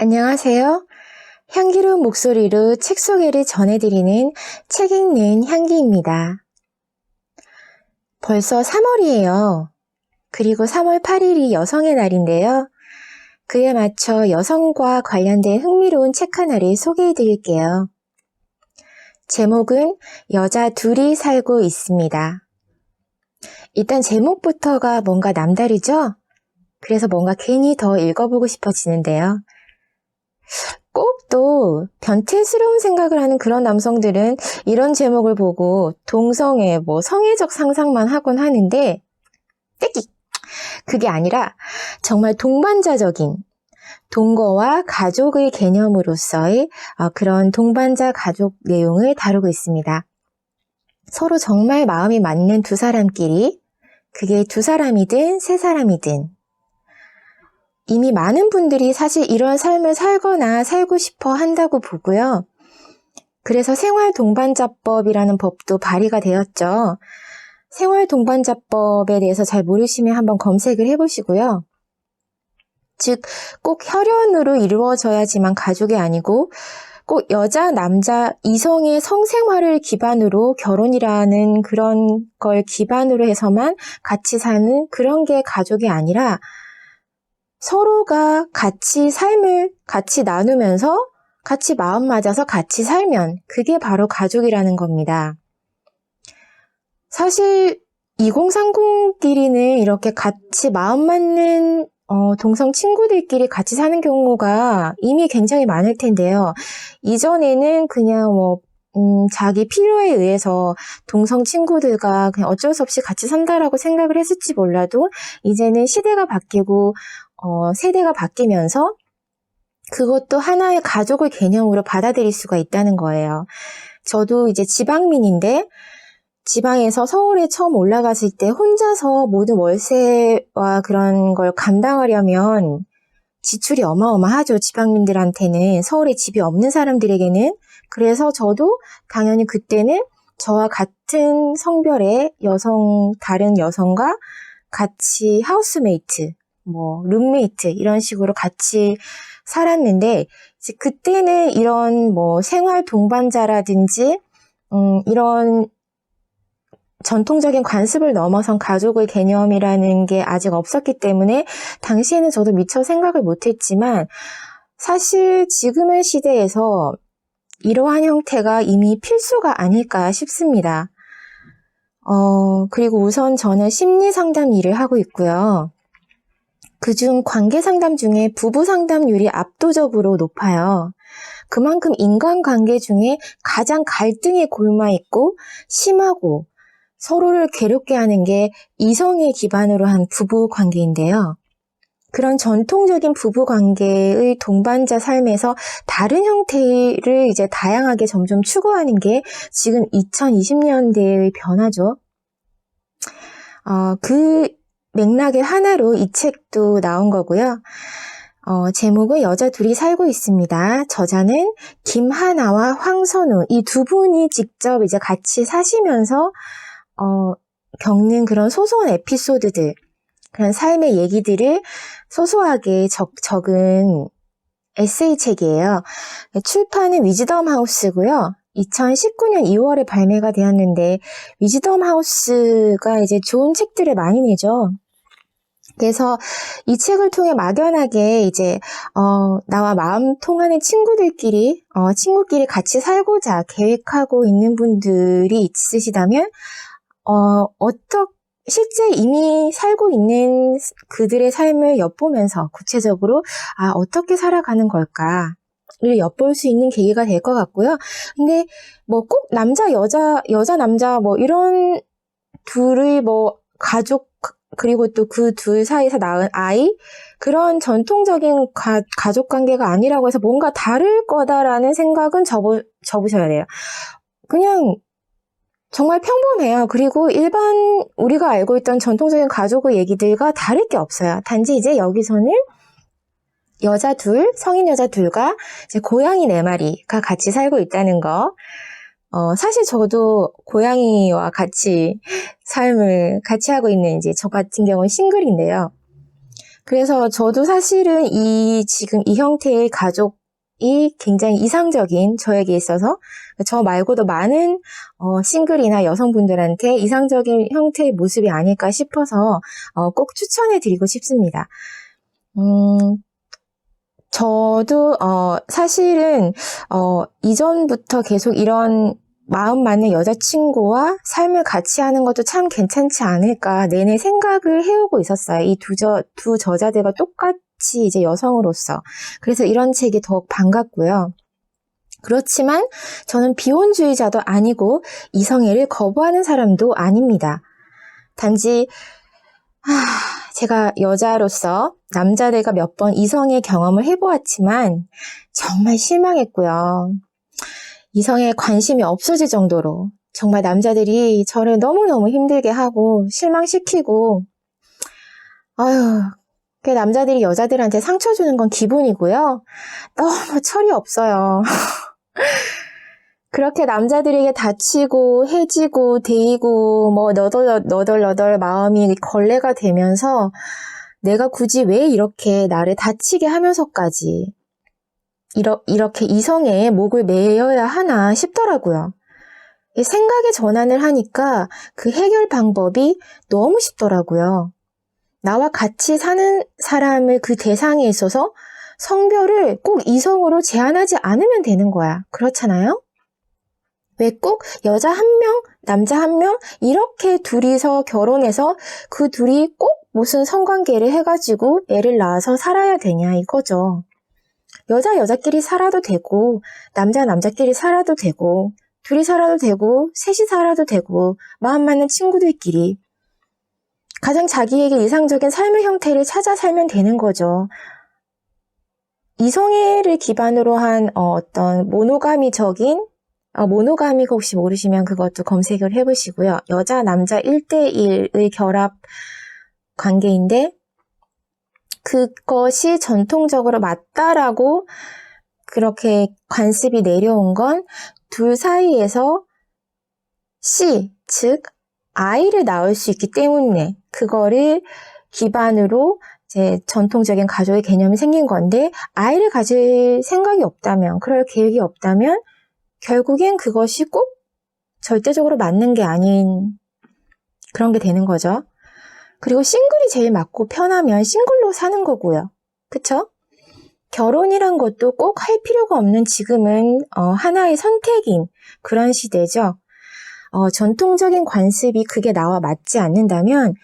안녕하세요. 향기로운 목소리로 책 소개를 전해드리는 책 읽는 향기입니다. 벌써 3월이에요. 그리고 3월 8일이 여성의 날인데요. 그에 맞춰 여성과 관련된 흥미로운 책 하나를 소개해드릴게요. 제목은 여자 둘이 살고 있습니다. 일단 제목부터가 뭔가 남다르죠? 그래서 뭔가 괜히 더 읽어보고 싶어지는데요. 꼭 또 변태스러운 생각을 하는 그런 남성들은 이런 제목을 보고 동성애, 성애적 상상만 하곤 하는데 떼기! 그게 아니라 정말 동반자적인 동거와 가족의 개념으로서의 그런 동반자 가족 내용을 다루고 있습니다. 서로 정말 마음이 맞는 두 사람끼리, 그게 두 사람이든 세 사람이든 이미 많은 분들이 사실 이런 삶을 살거나 살고 싶어 한다고 보고요. 그래서 생활동반자법이라는 법도 발의가 되었죠. 생활동반자법에 대해서 잘 모르시면 한번 검색을 해보시고요. 즉, 꼭 혈연으로 이루어져야지만 가족이 아니고 꼭 여자, 남자, 이성의 성생활을 기반으로 결혼이라는 그런 걸 기반으로 해서만 같이 사는 그런 게 가족이 아니라 서로가 같이 삶을 같이 나누면서 같이 마음 맞아서 같이 살면 그게 바로 가족이라는 겁니다. 사실 2030끼리는 이렇게 같이 마음 맞는 동성 친구들끼리 같이 사는 경우가 이미 굉장히 많을 텐데요. 이전에는 그냥 자기 필요에 의해서 동성 친구들과 그냥 어쩔 수 없이 같이 산다라고 생각을 했을지 몰라도 이제는 시대가 바뀌고 세대가 바뀌면서 그것도 하나의 가족의 개념으로 받아들일 수가 있다는 거예요. 저도 이제 지방민인데 지방에서 서울에 처음 올라갔을 때 혼자서 모든 월세와 그런 걸 감당하려면 지출이 어마어마하죠. 지방민들한테는, 서울에 집이 없는 사람들에게는. 그래서 저도 당연히 그때는 저와 같은 성별의 다른 여성과 같이 하우스메이트, 룸메이트 이런 식으로 같이 살았는데 이제 그때는 이런 생활 동반자라든지 이런 전통적인 관습을 넘어선 가족의 개념이라는 게 아직 없었기 때문에 당시에는 저도 미처 생각을 못했지만 사실 지금의 시대에서 이러한 형태가 이미 필수가 아닐까 싶습니다. 그리고 우선 저는 심리 상담 일을 하고 있고요. 그중 관계 상담 중에 부부 상담률이 압도적으로 높아요. 그만큼 인간관계 중에 가장 갈등에 골마 있고 심하고 서로를 괴롭게 하는 게 이성의 기반으로 한 부부 관계인데요. 그런 전통적인 부부 관계의 동반자 삶에서 다른 형태를 이제 다양하게 점점 추구하는 게 지금 2020년대의 변화죠. 그 맥락의 하나로 이 책도 나온 거고요. 제목은 여자 둘이 살고 있습니다. 저자는 김하나와 황선우, 이 두 분이 직접 이제 같이 사시면서 겪는 그런 소소한 에피소드들, 그런 삶의 얘기들을 소소하게 적은 에세이 책이에요. 출판은 위즈덤 하우스고요. 2019년 2월에 발매가 되었는데 위즈덤 하우스가 이제 좋은 책들을 많이 내죠. 그래서 이 책을 통해 막연하게 이제 나와 마음 통하는 친구끼리 같이 살고자 계획하고 있는 분들이 있으시다면 실제 이미 살고 있는 그들의 삶을 엿보면서 구체적으로 어떻게 살아가는 걸까를 엿볼 수 있는 계기가 될 것 같고요. 근데 꼭 남자, 여자, 남자 이런 둘의 가족 그리고 또 그 둘 사이에서 낳은 아이, 그런 전통적인 가족 관계가 아니라고 해서 뭔가 다를 거다라는 생각은 접으셔야 돼요. 그냥 정말 평범해요. 그리고 일반 우리가 알고 있던 전통적인 가족의 얘기들과 다를 게 없어요. 단지 이제 여기서는 여자 둘, 성인 여자 둘과 이제 고양이 4마리가 같이 살고 있다는 거. 사실 저도 고양이와 같이 삶을 같이 하고 있는 이제 저 같은 경우는 싱글인데요. 그래서 저도 사실은 지금 이 형태의 가족이 굉장히 이상적인 저에게 있어서 저 말고도 많은 싱글이나 여성분들한테 이상적인 형태의 모습이 아닐까 싶어서 꼭 추천해 드리고 싶습니다. 저도 사실은 이전부터 계속 이런 마음 맞는 여자친구와 삶을 같이 하는 것도 참 괜찮지 않을까 내내 생각을 해오고 있었어요. 이 두 저자들과 똑같이 이제 여성으로서. 그래서 이런 책이 더욱 반갑고요. 그렇지만 저는 비혼주의자도 아니고 이성애를 거부하는 사람도 아닙니다. 단지 제가 여자로서 남자들과 몇 번 이성의 경험을 해보았지만 정말 실망했고요. 이성에 관심이 없어질 정도로 정말 남자들이 저를 너무너무 힘들게 하고 실망시키고 그 남자들이 여자들한테 상처 주는 건 기본이고요. 너무 철이 없어요. 그렇게 남자들에게 다치고 해지고 데이고 너덜너덜 마음이 걸레가 되면서 내가 굳이 왜 이렇게 나를 다치게 하면서까지 이렇게 이성에 목을 매여야 하나 싶더라고요. 생각의 전환을 하니까 그 해결 방법이 너무 쉽더라고요. 나와 같이 사는 사람을 그 대상에 있어서 성별을 꼭 이성으로 제한하지 않으면 되는 거야. 그렇잖아요? 왜 꼭 여자 한 명, 남자 한 명 이렇게 둘이서 결혼해서 그 둘이 꼭 무슨 성관계를 해가지고 애를 낳아서 살아야 되냐 이거죠. 여자끼리 살아도 되고 남자끼리 살아도 되고 둘이 살아도 되고 셋이 살아도 되고 마음 맞는 친구들끼리 가장 자기에게 이상적인 삶의 형태를 찾아 살면 되는 거죠. 이성애를 기반으로 한 어떤 모노가미적인 모노가미가 혹시 모르시면 그것도 검색을 해보시고요. 여자, 남자 1대1의 결합 관계인데 그것이 전통적으로 맞다라고 그렇게 관습이 내려온 건 둘 사이에서 즉 아이를 낳을 수 있기 때문에 그거를 기반으로 이제 전통적인 가족의 개념이 생긴 건데 아이를 가질 생각이 없다면 그럴 계획이 없다면 결국엔 그것이 꼭 절대적으로 맞는 게 아닌 그런 게 되는 거죠. 그리고 싱글이 제일 맞고 편하면 싱글로 사는 거고요. 그쵸? 결혼이란 것도 꼭 할 필요가 없는 지금은 하나의 선택인 그런 시대죠. 전통적인 관습이 그게 나와 맞지 않는다면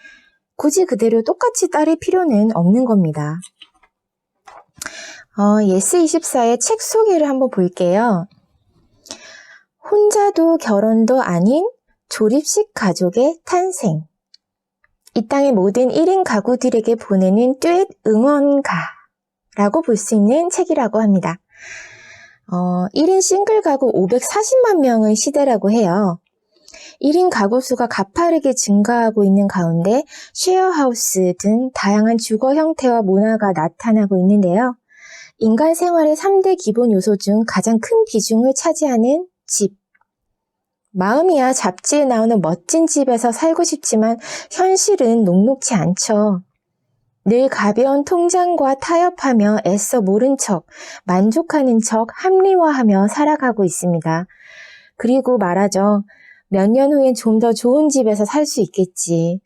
굳이 그대로 똑같이 따를 필요는 없는 겁니다. 예스24의 책 소개를 한번 볼게요. 혼자도 결혼도 아닌 조립식 가족의 탄생. 이 땅의 모든 1인 가구들에게 보내는 듀엣 응원가라고 볼 수 있는 책이라고 합니다. 1인 싱글 가구 540만 명의 시대라고 해요. 1인 가구 수가 가파르게 증가하고 있는 가운데 쉐어하우스 등 다양한 주거 형태와 문화가 나타나고 있는데요. 인간 생활의 3대 기본 요소 중 가장 큰 비중을 차지하는 집. 마음이야 잡지에 나오는 멋진 집에서 살고 싶지만 현실은 녹록지 않죠. 늘 가벼운 통장과 타협하며 애써 모른 척, 만족하는 척 합리화하며 살아가고 있습니다. 그리고 말하죠. 몇 년 후엔 좀 더 좋은 집에서 살 수 있겠지.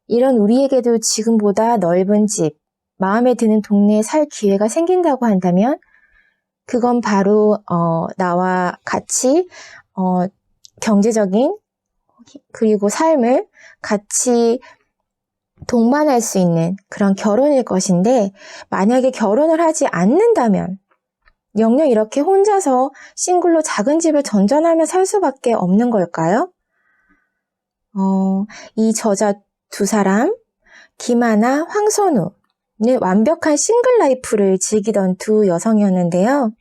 이런 우리에게도 지금보다 넓은 집, 마음에 드는 동네에 살 기회가 생긴다고 한다면 그건 바로 나와 같이 경제적인 그리고 삶을 같이 동반할 수 있는 그런 결혼일 것인데 만약에 결혼을 하지 않는다면 영영 이렇게 혼자서 싱글로 작은 집을 전전하며 살 수밖에 없는 걸까요? 이 저자 두 사람, 김하나, 황선우는 완벽한 싱글 라이프를 즐기던 두 여성이었는데요.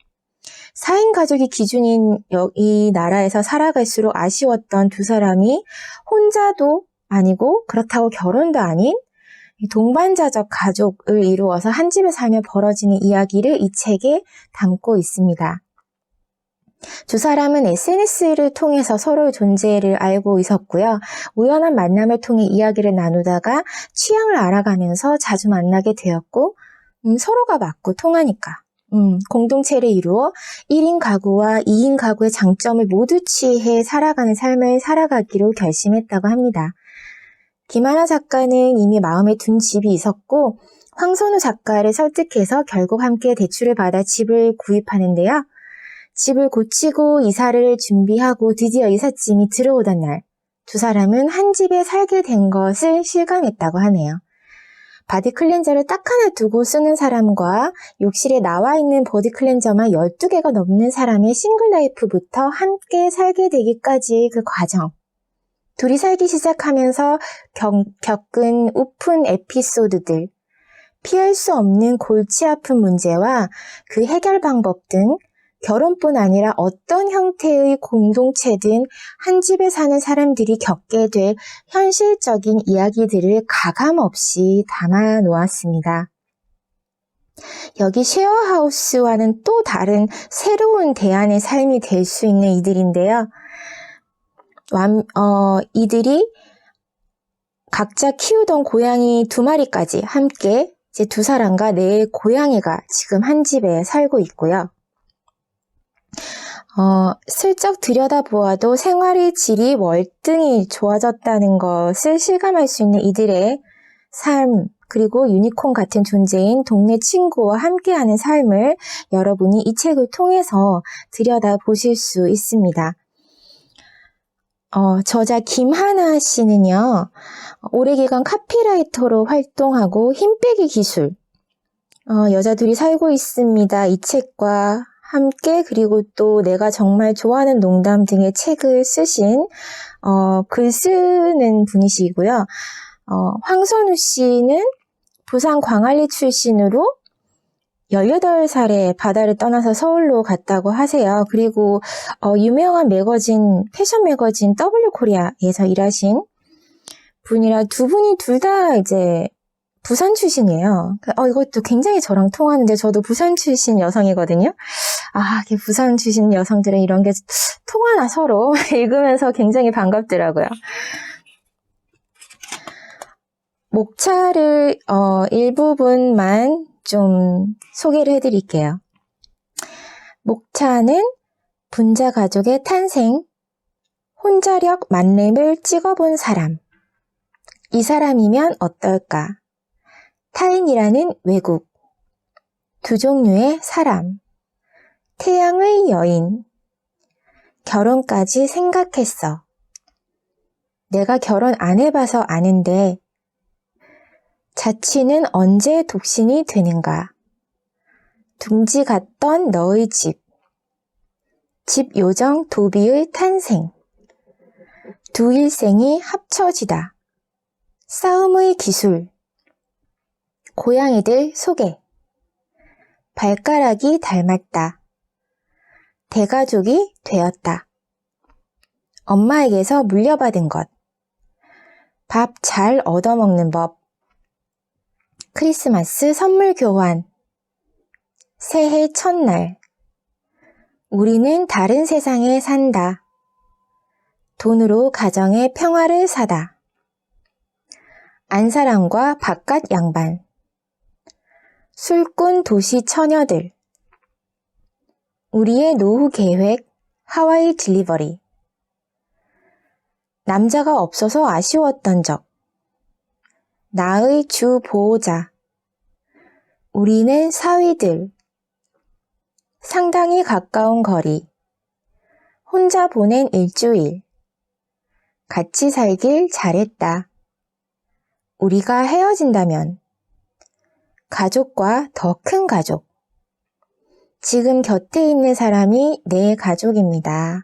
4인 가족이 기준인 이 나라에서 살아갈수록 아쉬웠던 두 사람이 혼자도 아니고 그렇다고 결혼도 아닌 동반자적 가족을 이루어서 한 집에 살며 벌어지는 이야기를 이 책에 담고 있습니다. 두 사람은 SNS를 통해서 서로의 존재를 알고 있었고요. 우연한 만남을 통해 이야기를 나누다가 취향을 알아가면서 자주 만나게 되었고, 서로가 맞고 통하니까. 공동체를 이루어 1인 가구와 2인 가구의 장점을 모두 취해 살아가는 삶을 살아가기로 결심했다고 합니다. 김하나 작가는 이미 마음에 둔 집이 있었고, 황선우 작가를 설득해서 결국 함께 대출을 받아 집을 구입하는데요. 집을 고치고 이사를 준비하고 드디어 이삿짐이 들어오던 날, 두 사람은 한 집에 살게 된 것을 실감했다고 하네요. 바디 클렌저를 딱 하나 두고 쓰는 사람과 욕실에 나와 있는 보디 클렌저만 12개가 넘는 사람의 싱글 라이프부터 함께 살게 되기까지의 그 과정. 둘이 살기 시작하면서 겪은 우픈 에피소드들, 피할 수 없는 골치 아픈 문제와 그 해결 방법 등 결혼뿐 아니라 어떤 형태의 공동체든 한 집에 사는 사람들이 겪게 될 현실적인 이야기들을 가감없이 담아 놓았습니다. 여기 쉐어하우스와는 또 다른 새로운 대안의 삶이 될 수 있는 이들인데요. 이들이 각자 키우던 고양이 2마리까지 함께 이제 두 사람과 네 고양이가 지금 한 집에 살고 있고요. 슬쩍 들여다보아도 생활의 질이 월등히 좋아졌다는 것을 실감할 수 있는 이들의 삶, 그리고 유니콘 같은 존재인 동네 친구와 함께하는 삶을 여러분이 이 책을 통해서 들여다보실 수 있습니다. 저자 김하나 씨는요, 오래 기간 카피라이터로 활동하고 힘 빼기 기술, 여자들이 살고 있습니다. 이 책과 함께, 그리고 또 내가 정말 좋아하는 농담 등의 책을 쓰신 글 쓰는 분이시고요. 황선우 씨는 부산 광안리 출신으로 18살에 바다를 떠나서 서울로 갔다고 하세요. 그리고 유명한 매거진, 패션 매거진 W 코리아에서 일하신 분이라 두 분이 둘 다 이제 부산 출신이에요. 이것도 굉장히 저랑 통하는데 저도 부산 출신 여성이거든요. 이게 부산 출신 여성들은 이런 게 통하나 서로 읽으면서 굉장히 반갑더라고요. 목차를 일부분만 좀 소개를 해드릴게요. 목차는 분자 가족의 탄생, 혼자력 만렙을 찍어본 사람. 이 사람이면 어떨까? 타인이라는 외국. 두 종류의 사람. 태양의 여인. 결혼까지 생각했어. 내가 결혼 안 해봐서 아는데 자취는 언제 독신이 되는가? 둥지 갔던 너의 집. 집 요정 도비의 탄생. 두 일생이 합쳐지다. 싸움의 기술. 고양이들 소개. 발가락이 닮았다. 대가족이 되었다. 엄마에게서 물려받은 것. 밥 잘 얻어먹는 법. 크리스마스 선물 교환. 새해 첫날. 우리는 다른 세상에 산다. 돈으로 가정의 평화를 사다. 안사람과 바깥 양반. 술꾼 도시 처녀들. 우리의 노후 계획. 하와이 딜리버리. 남자가 없어서 아쉬웠던 적. 나의 주 보호자. 우리는 사위들. 상당히 가까운 거리. 혼자 보낸 일주일. 같이 살길 잘했다. 우리가 헤어진다면. 가족과 더 큰 가족. 지금 곁에 있는 사람이 내 가족입니다.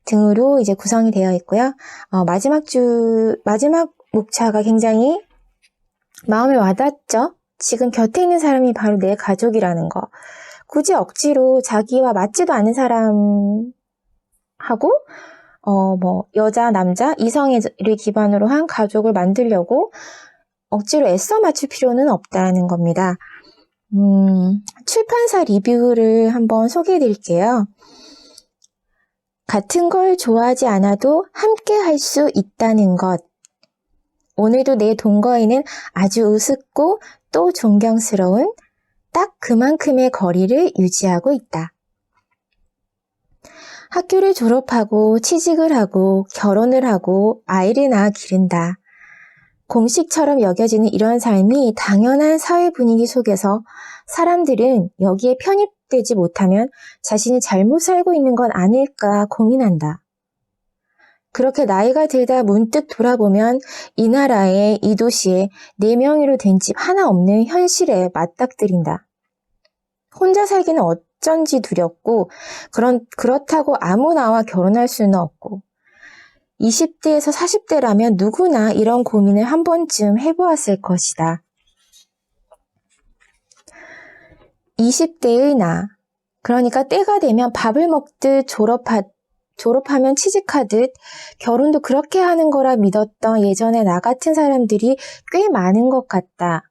등으로 이제 구성이 되어 있고요. 마지막 목차가 굉장히 마음에 와닿죠? 지금 곁에 있는 사람이 바로 내 가족이라는 거. 굳이 억지로 자기와 맞지도 않는 사람하고, 여자, 남자, 이성을 기반으로 한 가족을 만들려고 억지로 애써 맞출 필요는 없다는 겁니다. 출판사 리뷰를 한번 소개해 드릴게요. 같은 걸 좋아하지 않아도 함께 할 수 있다는 것. 오늘도 내 동거인은 아주 우습고 또 존경스러운 딱 그만큼의 거리를 유지하고 있다. 학교를 졸업하고 취직을 하고 결혼을 하고 아이를 낳아 기른다. 공식처럼 여겨지는 이런 삶이 당연한 사회 분위기 속에서 사람들은 여기에 편입되지 못하면 자신이 잘못 살고 있는 건 아닐까 고민한다. 그렇게 나이가 들다 문득 돌아보면 이 나라에, 이 도시에 내 명의로 된 집 하나 없는 현실에 맞닥뜨린다. 혼자 살기는 어쩐지 두렵고 그렇다고 아무나와 결혼할 수는 없고 20대에서 40대라면 누구나 이런 고민을 한 번쯤 해보았을 것이다. 20대의 나, 그러니까 때가 되면 밥을 먹듯 졸업하면 취직하듯 결혼도 그렇게 하는 거라 믿었던 예전에 나 같은 사람들이 꽤 많은 것 같다.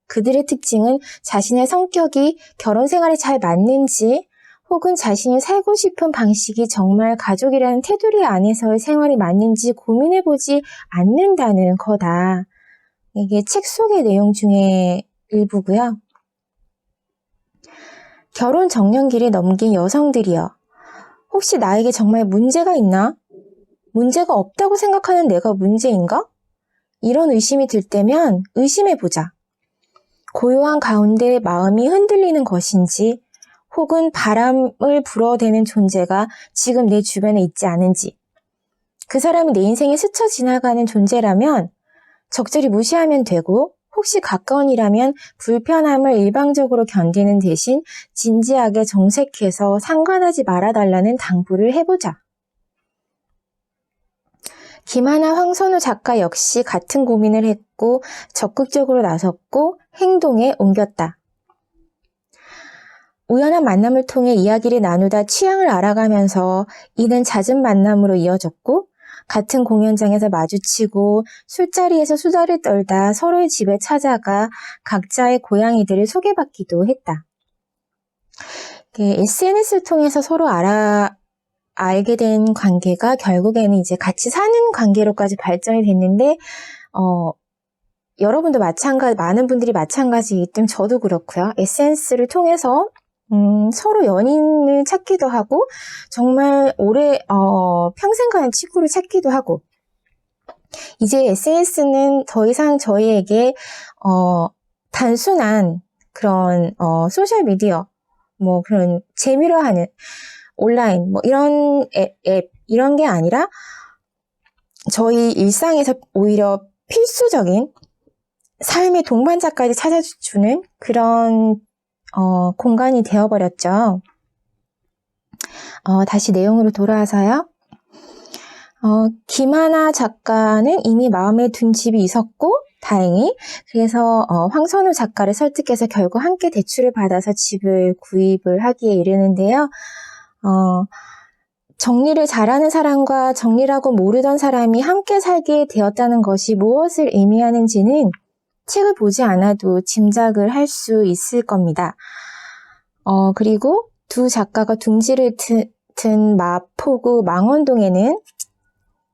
그들의 특징은 자신의 성격이 결혼 생활에 잘 맞는지 혹은 자신이 살고 싶은 방식이 정말 가족이라는 테두리 안에서의 생활이 맞는지 고민해보지 않는다는 거다. 이게 책 속의 내용 중에 일부고요. 결혼 정년기를 넘긴 여성들이여. 혹시 나에게 정말 문제가 있나? 문제가 없다고 생각하는 내가 문제인가? 이런 의심이 들 때면 의심해보자. 고요한 가운데 마음이 흔들리는 것인지 혹은 바람을 불어대는 존재가 지금 내 주변에 있지 않은지 그 사람이 내 인생에 스쳐 지나가는 존재라면 적절히 무시하면 되고 혹시 가까운 이라면 불편함을 일방적으로 견디는 대신 진지하게 정색해서 상관하지 말아달라는 당부를 해보자. 김하나 황선우 작가 역시 같은 고민을 했고 적극적으로 나섰고 행동에 옮겼다. 우연한 만남을 통해 이야기를 나누다 취향을 알아가면서 이는 잦은 만남으로 이어졌고 같은 공연장에서 마주치고 술자리에서 수다를 떨다 서로의 집에 찾아가 각자의 고양이들을 소개받기도 했다. SNS를 통해서 서로 알게 된 관계가 결국에는 이제 같이 사는 관계로까지 발전이 됐는데, 여러분도 많은 분들이 마찬가지이기 때문에 저도 그렇고요. SNS를 통해서 서로 연인을 찾기도 하고 정말 평생 가는 친구를 찾기도 하고 이제 SNS는 더 이상 저희에게 단순한 그런 소셜미디어 뭐 그런 재미로 하는 온라인 뭐 이런 앱 이런 게 아니라 저희 일상에서 오히려 필수적인 삶의 동반자까지 찾아주는 그런 공간이 되어버렸죠. 다시 내용으로 돌아와서요. 김하나 작가는 이미 마음에 둔 집이 있었고 다행히 그래서 황선우 작가를 설득해서 결국 함께 대출을 받아서 집을 구입을 하기에 이르는데요. 정리를 잘하는 사람과 정리라고 모르던 사람이 함께 살게 되었다는 것이 무엇을 의미하는지는 책을 보지 않아도 짐작을 할 수 있을 겁니다. 그리고 두 작가가 둥지를 든 마포구 망원동에는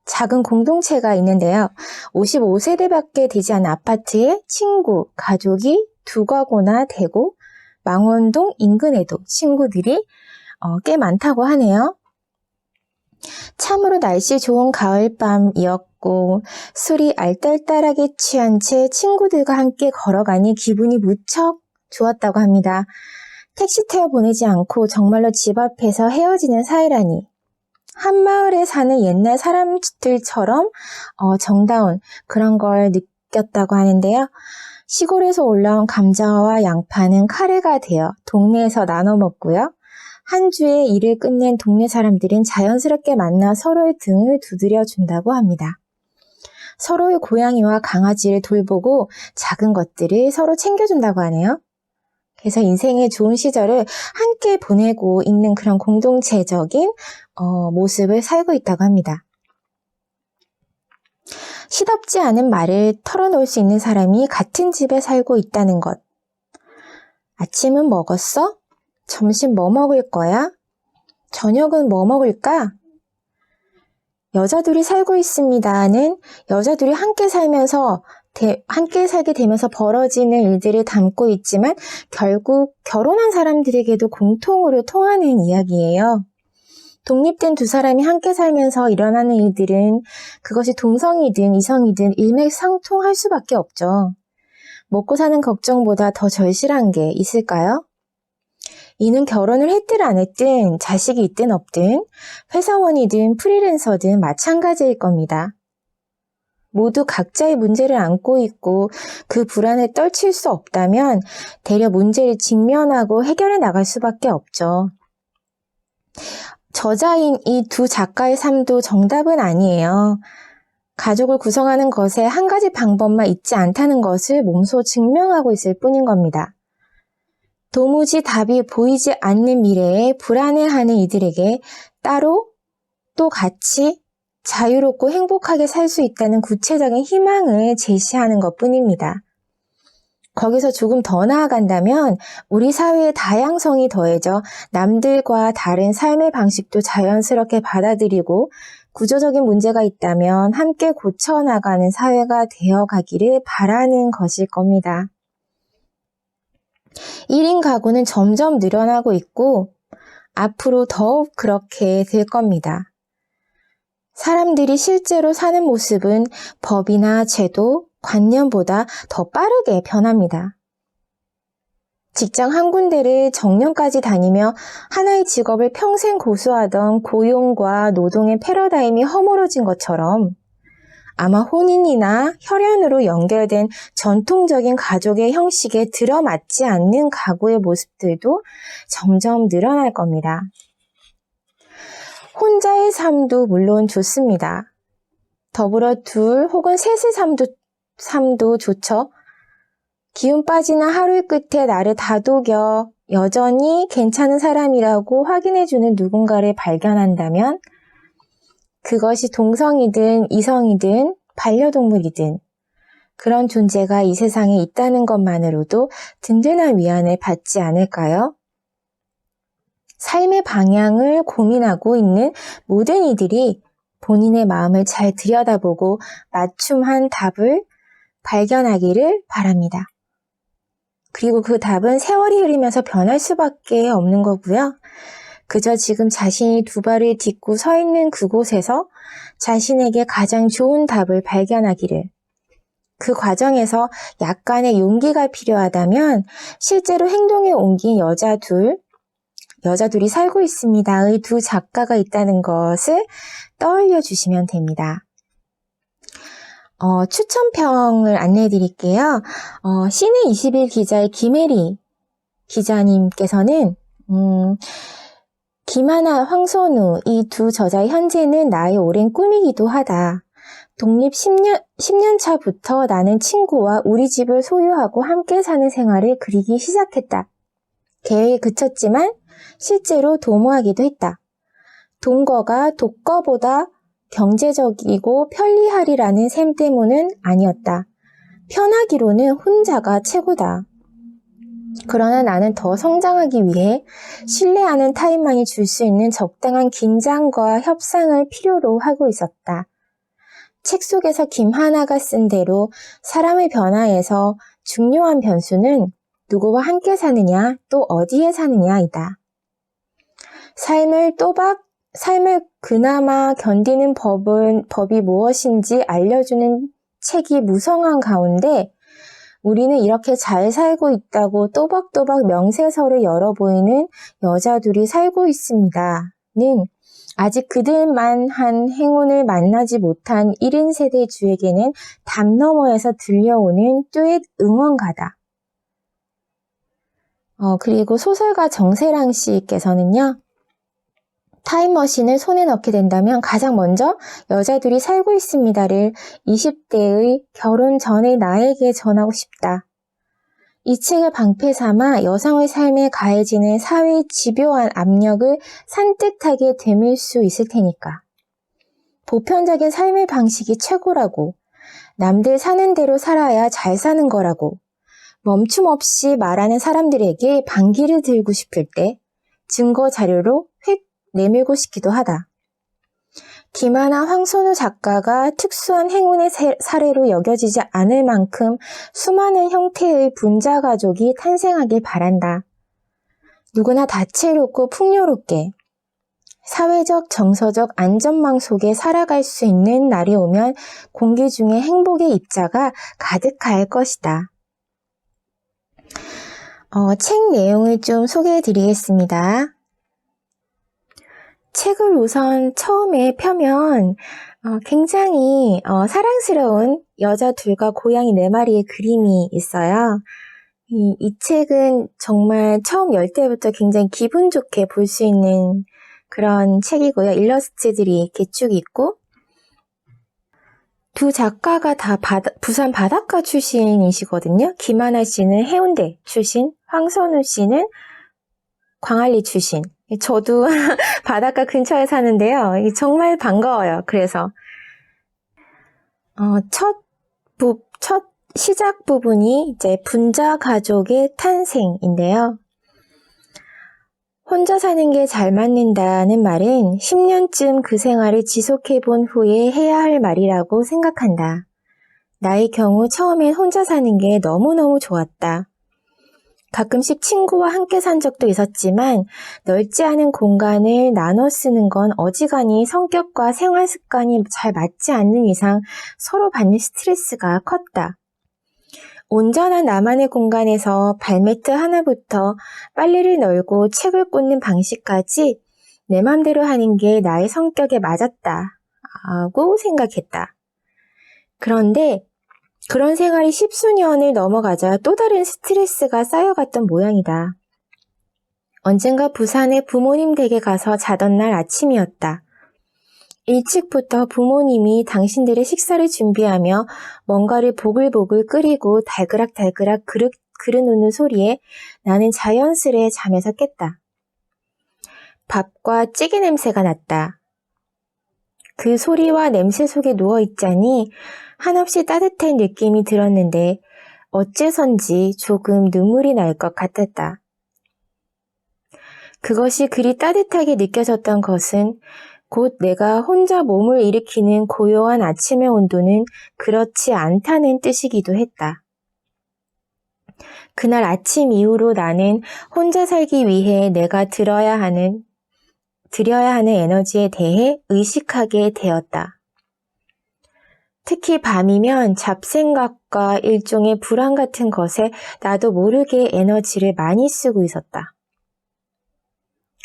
작은 공동체가 있는데요. 55세대밖에 되지 않은 아파트에 친구, 가족이 두가구나 되고 망원동 인근에도 친구들이 꽤 많다고 하네요. 참으로 날씨 좋은 가을밤이었고 술이 알딸딸하게 취한 채 친구들과 함께 걸어가니 기분이 무척 좋았다고 합니다. 택시 태워 보내지 않고 정말로 집 앞에서 헤어지는 사이라니 한마을에 사는 옛날 사람들처럼 정다운 그런 걸 느꼈다고 하는데요. 시골에서 올라온 감자와 양파는 카레가 되어 동네에서 나눠 먹고요. 한 주의 일을 끝낸 동네 사람들은 자연스럽게 만나 서로의 등을 두드려 준다고 합니다. 서로의 고양이와 강아지를 돌보고 작은 것들을 서로 챙겨준다고 하네요. 그래서 인생의 좋은 시절을 함께 보내고 있는 그런 공동체적인 모습을 살고 있다고 합니다. 시덥지 않은 말을 털어놓을 수 있는 사람이 같은 집에 살고 있다는 것. 아침은 먹었어? 점심 뭐 먹을 거야? 저녁은 뭐 먹을까? 여자 둘이 살고 있습니다는 여자 둘이 함께 살면서 함께 살게 되면서 벌어지는 일들을 담고 있지만 결국 결혼한 사람들에게도 공통으로 통하는 이야기예요. 독립된 두 사람이 함께 살면서 일어나는 일들은 그것이 동성이든 이성이든 일맥상통할 수밖에 없죠. 먹고 사는 걱정보다 더 절실한 게 있을까요? 이는 결혼을 했든 안 했든 자식이 있든 없든 회사원이든 프리랜서든 마찬가지일 겁니다. 모두 각자의 문제를 안고 있고 그 불안을 떨칠 수 없다면 대려 문제를 직면하고 해결해 나갈 수밖에 없죠. 저자인 이 두 작가의 삶도 정답은 아니에요. 가족을 구성하는 것에 한 가지 방법만 있지 않다는 것을 몸소 증명하고 있을 뿐인 겁니다. 도무지 답이 보이지 않는 미래에 불안해하는 이들에게 따로 또 같이 자유롭고 행복하게 살 수 있다는 구체적인 희망을 제시하는 것뿐입니다. 거기서 조금 더 나아간다면 우리 사회의 다양성이 더해져 남들과 다른 삶의 방식도 자연스럽게 받아들이고 구조적인 문제가 있다면 함께 고쳐나가는 사회가 되어가기를 바라는 것일 겁니다. 1인 가구는 점점 늘어나고 있고 앞으로 더욱 그렇게 될 겁니다. 사람들이 실제로 사는 모습은 법이나 제도, 관념보다 더 빠르게 변합니다. 직장 한 군데를 정년까지 다니며 하나의 직업을 평생 고수하던 고용과 노동의 패러다임이 허물어진 것처럼 아마 혼인이나 혈연으로 연결된 전통적인 가족의 형식에 들어맞지 않는 가구의 모습들도 점점 늘어날 겁니다. 혼자의 삶도 물론 좋습니다. 더불어 둘 혹은 셋의 삶도 좋죠. 기운 빠지는 하루 끝에 나를 다독여 여전히 괜찮은 사람이라고 확인해주는 누군가를 발견한다면 그것이 동성이든 이성이든 반려동물이든 그런 존재가 이 세상에 있다는 것만으로도 든든한 위안을 받지 않을까요? 삶의 방향을 고민하고 있는 모든 이들이 본인의 마음을 잘 들여다보고 맞춤한 답을 발견하기를 바랍니다. 그리고 그 답은 세월이 흐르면서 변할 수밖에 없는 거고요. 그저 지금 자신이 두 발을 딛고 서 있는 그곳에서 자신에게 가장 좋은 답을 발견하기를. 그 과정에서 약간의 용기가 필요하다면 실제로 행동에 옮긴 여자 둘이 살고 있습니다의 두 작가가 있다는 것을 떠올려 주시면 됩니다. 추천평을 안내해 드릴게요. 시내 21 기자의 김혜리 기자님께서는 김하나, 황선우 이 두 저자의 현재는 나의 오랜 꿈이기도 하다. 독립 10년 차부터 나는 친구와 우리 집을 소유하고 함께 사는 생활을 그리기 시작했다. 계획에 그쳤지만 실제로 도모하기도 했다. 동거가 독거보다 경제적이고 편리하리라는 셈 때문은 아니었다. 편하기로는 혼자가 최고다. 그러나 나는 더 성장하기 위해 신뢰하는 타인만이 줄 수 있는 적당한 긴장과 협상을 필요로 하고 있었다. 책 속에서 김하나가 쓴 대로 사람의 변화에서 중요한 변수는 누구와 함께 사느냐 또 어디에 사느냐이다. 삶을 그나마 견디는 법이 무엇인지 알려주는 책이 무성한 가운데 우리는 이렇게 잘 살고 있다고 또박또박 명세서를 열어 보이는 여자들이 살고 있습니다는 아직 그들만 한 행운을 만나지 못한 1인 세대주에게는 담 너머에서 들려오는 듀엣 응원가다. 그리고 소설가 정세랑 씨께서는요. 타임머신을 손에 넣게 된다면 가장 먼저 여자들이 살고 있습니다를 20대의 결혼 전의 나에게 전하고 싶다. 이 책을 방패 삼아 여성의 삶에 가해지는 사회의 집요한 압력을 산뜻하게 되밀 수 있을 테니까. 보편적인 삶의 방식이 최고라고, 남들 사는 대로 살아야 잘 사는 거라고, 멈춤 없이 말하는 사람들에게 반기를 들고 싶을 때 증거 자료로 휙 내밀고 싶기도 하다. 김하나 황선우 작가가 특수한 행운의 사례로 여겨지지 않을 만큼 수많은 형태의 분자 가족이 탄생하길 바란다. 누구나 다채롭고 풍요롭게 사회적, 정서적 안전망 속에 살아갈 수 있는 날이 오면 공기 중에 행복의 입자가 가득할 것이다. 책 내용을 좀 소개해 드리겠습니다. 책을 우선 처음에 펴면 굉장히 사랑스러운 여자 둘과 고양이 4마리의 그림이 있어요. 이 책은 정말 처음 열 때부터 굉장히 기분 좋게 볼 수 있는 그런 책이고요. 일러스트들이 이렇게 쭉 있고, 두 작가가 다 부산 바닷가 출신이시거든요. 김하나 씨는 해운대 출신, 황선우 씨는 광안리 출신. 저도 바닷가 근처에 사는데요. 정말 반가워요. 그래서 첫 시작 부분이 이제 분자 가족의 탄생인데요. 혼자 사는 게 잘 맞는다는 말은 10년쯤 그 생활을 지속해 본 후에 해야 할 말이라고 생각한다. 나의 경우 처음엔 혼자 사는 게 너무너무 좋았다. 가끔씩 친구와 함께 산 적도 있었지만 넓지 않은 공간을 나눠 쓰는 건 어지간히 성격과 생활 습관이 잘 맞지 않는 이상 서로 받는 스트레스가 컸다. 온전한 나만의 공간에서 발매트 하나부터 빨래를 널고 책을 꽂는 방식까지 내 맘대로 하는 게 나의 성격에 맞았다고 생각했다. 그런데 그런 생활이 10수년을 넘어가자 또 다른 스트레스가 쌓여갔던 모양이다. 언젠가 부산에 부모님 댁에 가서 자던 날 아침이었다. 일찍부터 부모님이 당신들의 식사를 준비하며 뭔가를 보글보글 끓이고 달그락달그락 그릇놓는 소리에 나는 자연스레 잠에서 깼다. 밥과 찌개 냄새가 났다. 그 소리와 냄새 속에 누워있자니 한없이 따뜻한 느낌이 들었는데 어째선지 조금 눈물이 날 것 같았다. 그것이 그리 따뜻하게 느껴졌던 것은 곧 내가 혼자 몸을 일으키는 고요한 아침의 온도는 그렇지 않다는 뜻이기도 했다. 그날 아침 이후로 나는 혼자 살기 위해 내가 드려야 하는 에너지에 대해 의식하게 되었다. 특히 밤이면 잡생각과 일종의 불안 같은 것에 나도 모르게 에너지를 많이 쓰고 있었다.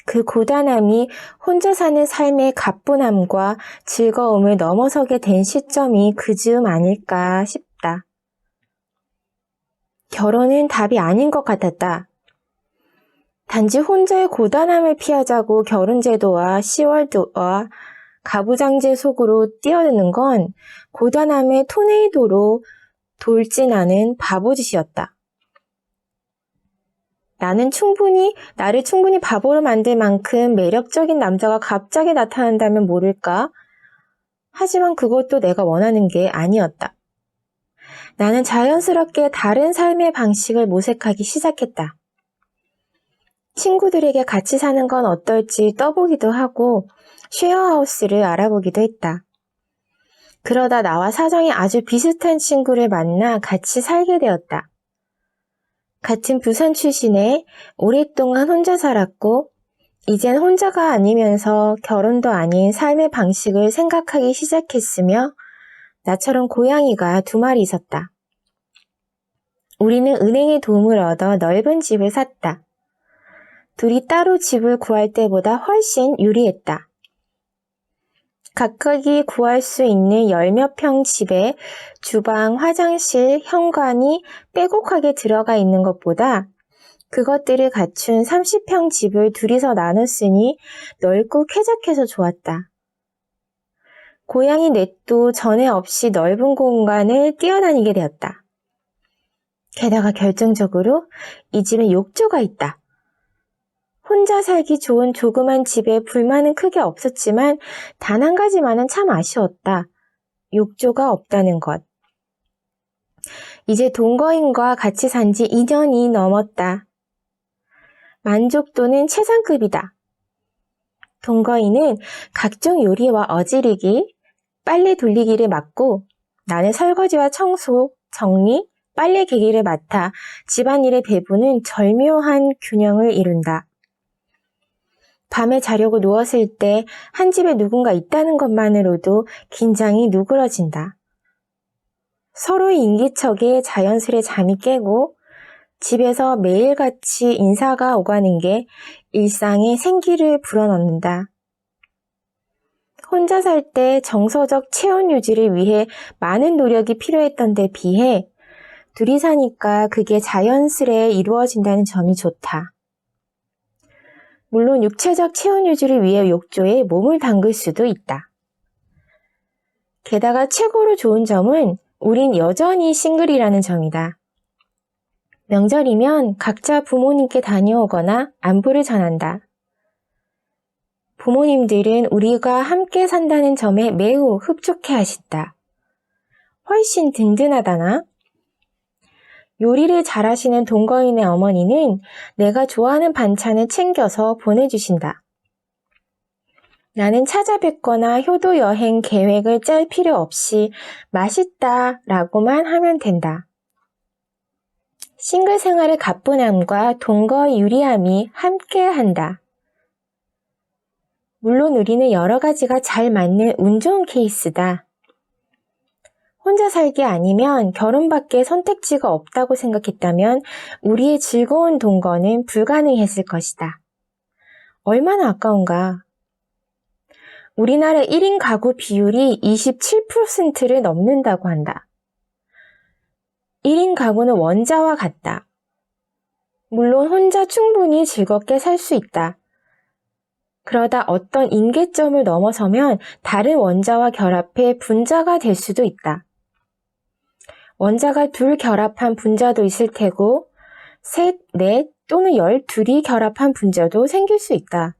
그 고단함이 혼자 사는 삶의 가뿐함과 즐거움을 넘어서게 된 시점이 그 즈음 아닐까 싶다. 결혼은 답이 아닌 것 같았다. 단지 혼자의 고단함을 피하자고 결혼제도와 시월드와 가부장제 속으로 뛰어드는 건 고단함의 토네이도로 돌진하는 바보짓이었다. 나를 충분히 바보로 만들 만큼 매력적인 남자가 갑자기 나타난다면 모를까? 하지만 그것도 내가 원하는 게 아니었다. 나는 자연스럽게 다른 삶의 방식을 모색하기 시작했다. 친구들에게 같이 사는 건 어떨지 떠보기도 하고 쉐어하우스를 알아보기도 했다. 그러다 나와 사정이 아주 비슷한 친구를 만나 같이 살게 되었다. 같은 부산 출신에 오랫동안 혼자 살았고 이젠 혼자가 아니면서 결혼도 아닌 삶의 방식을 생각하기 시작했으며 나처럼 고양이가 2마리 있었다. 우리는 은행의 도움을 얻어 넓은 집을 샀다. 둘이 따로 집을 구할 때보다 훨씬 유리했다. 각각이 구할 수 있는 10몇 평 집에 주방, 화장실, 현관이 빼곡하게 들어가 있는 것보다 그것들을 갖춘 30평 집을 둘이서 나눴으니 넓고 쾌적해서 좋았다. 고양이 넷도 전에 없이 넓은 공간을 뛰어다니게 되었다. 게다가 결정적으로 이 집에 욕조가 있다. 혼자 살기 좋은 조그만 집에 불만은 크게 없었지만 단 한 가지만은 참 아쉬웠다. 욕조가 없다는 것. 이제 동거인과 같이 산 지 2년이 넘었다. 만족도는 최상급이다. 동거인은 각종 요리와 어지르기, 빨래 돌리기를 맡고 나는 설거지와 청소, 정리, 빨래 개기를 맡아 집안일의 배분은 절묘한 균형을 이룬다. 밤에 자려고 누웠을 때 한 집에 누군가 있다는 것만으로도 긴장이 누그러진다. 서로의 인기척에 자연스레 잠이 깨고 집에서 매일같이 인사가 오가는 게 일상에 생기를 불어넣는다. 혼자 살 때 정서적 체온 유지를 위해 많은 노력이 필요했던 데 비해 둘이 사니까 그게 자연스레 이루어진다는 점이 좋다. 물론 육체적 체온 유지를 위해 욕조에 몸을 담글 수도 있다. 게다가 최고로 좋은 점은 우린 여전히 싱글이라는 점이다. 명절이면 각자 부모님께 다녀오거나 안부를 전한다. 부모님들은 우리가 함께 산다는 점에 매우 흡족해 하신다. 훨씬 든든하다나? 요리를 잘하시는 동거인의 어머니는 내가 좋아하는 반찬을 챙겨서 보내주신다. 나는 찾아뵙거나 효도 여행 계획을 짤 필요 없이 맛있다 라고만 하면 된다. 싱글 생활의 가뿐함과 동거의 유리함이 함께한다. 물론 우리는 여러 가지가 잘 맞는 운 좋은 케이스다. 혼자 살기 아니면 결혼밖에 선택지가 없다고 생각했다면 우리의 즐거운 동거는 불가능했을 것이다. 얼마나 아까운가. 우리나라 1인 가구 비율이 27%를 넘는다고 한다. 1인 가구는 원자와 같다. 물론 혼자 충분히 즐겁게 살 수 있다. 그러다 어떤 임계점을 넘어서면 다른 원자와 결합해 분자가 될 수도 있다. 원자가 둘 결합한 분자도 있을 테고 셋, 넷 또는 12이 결합한 분자도 생길 수 있다.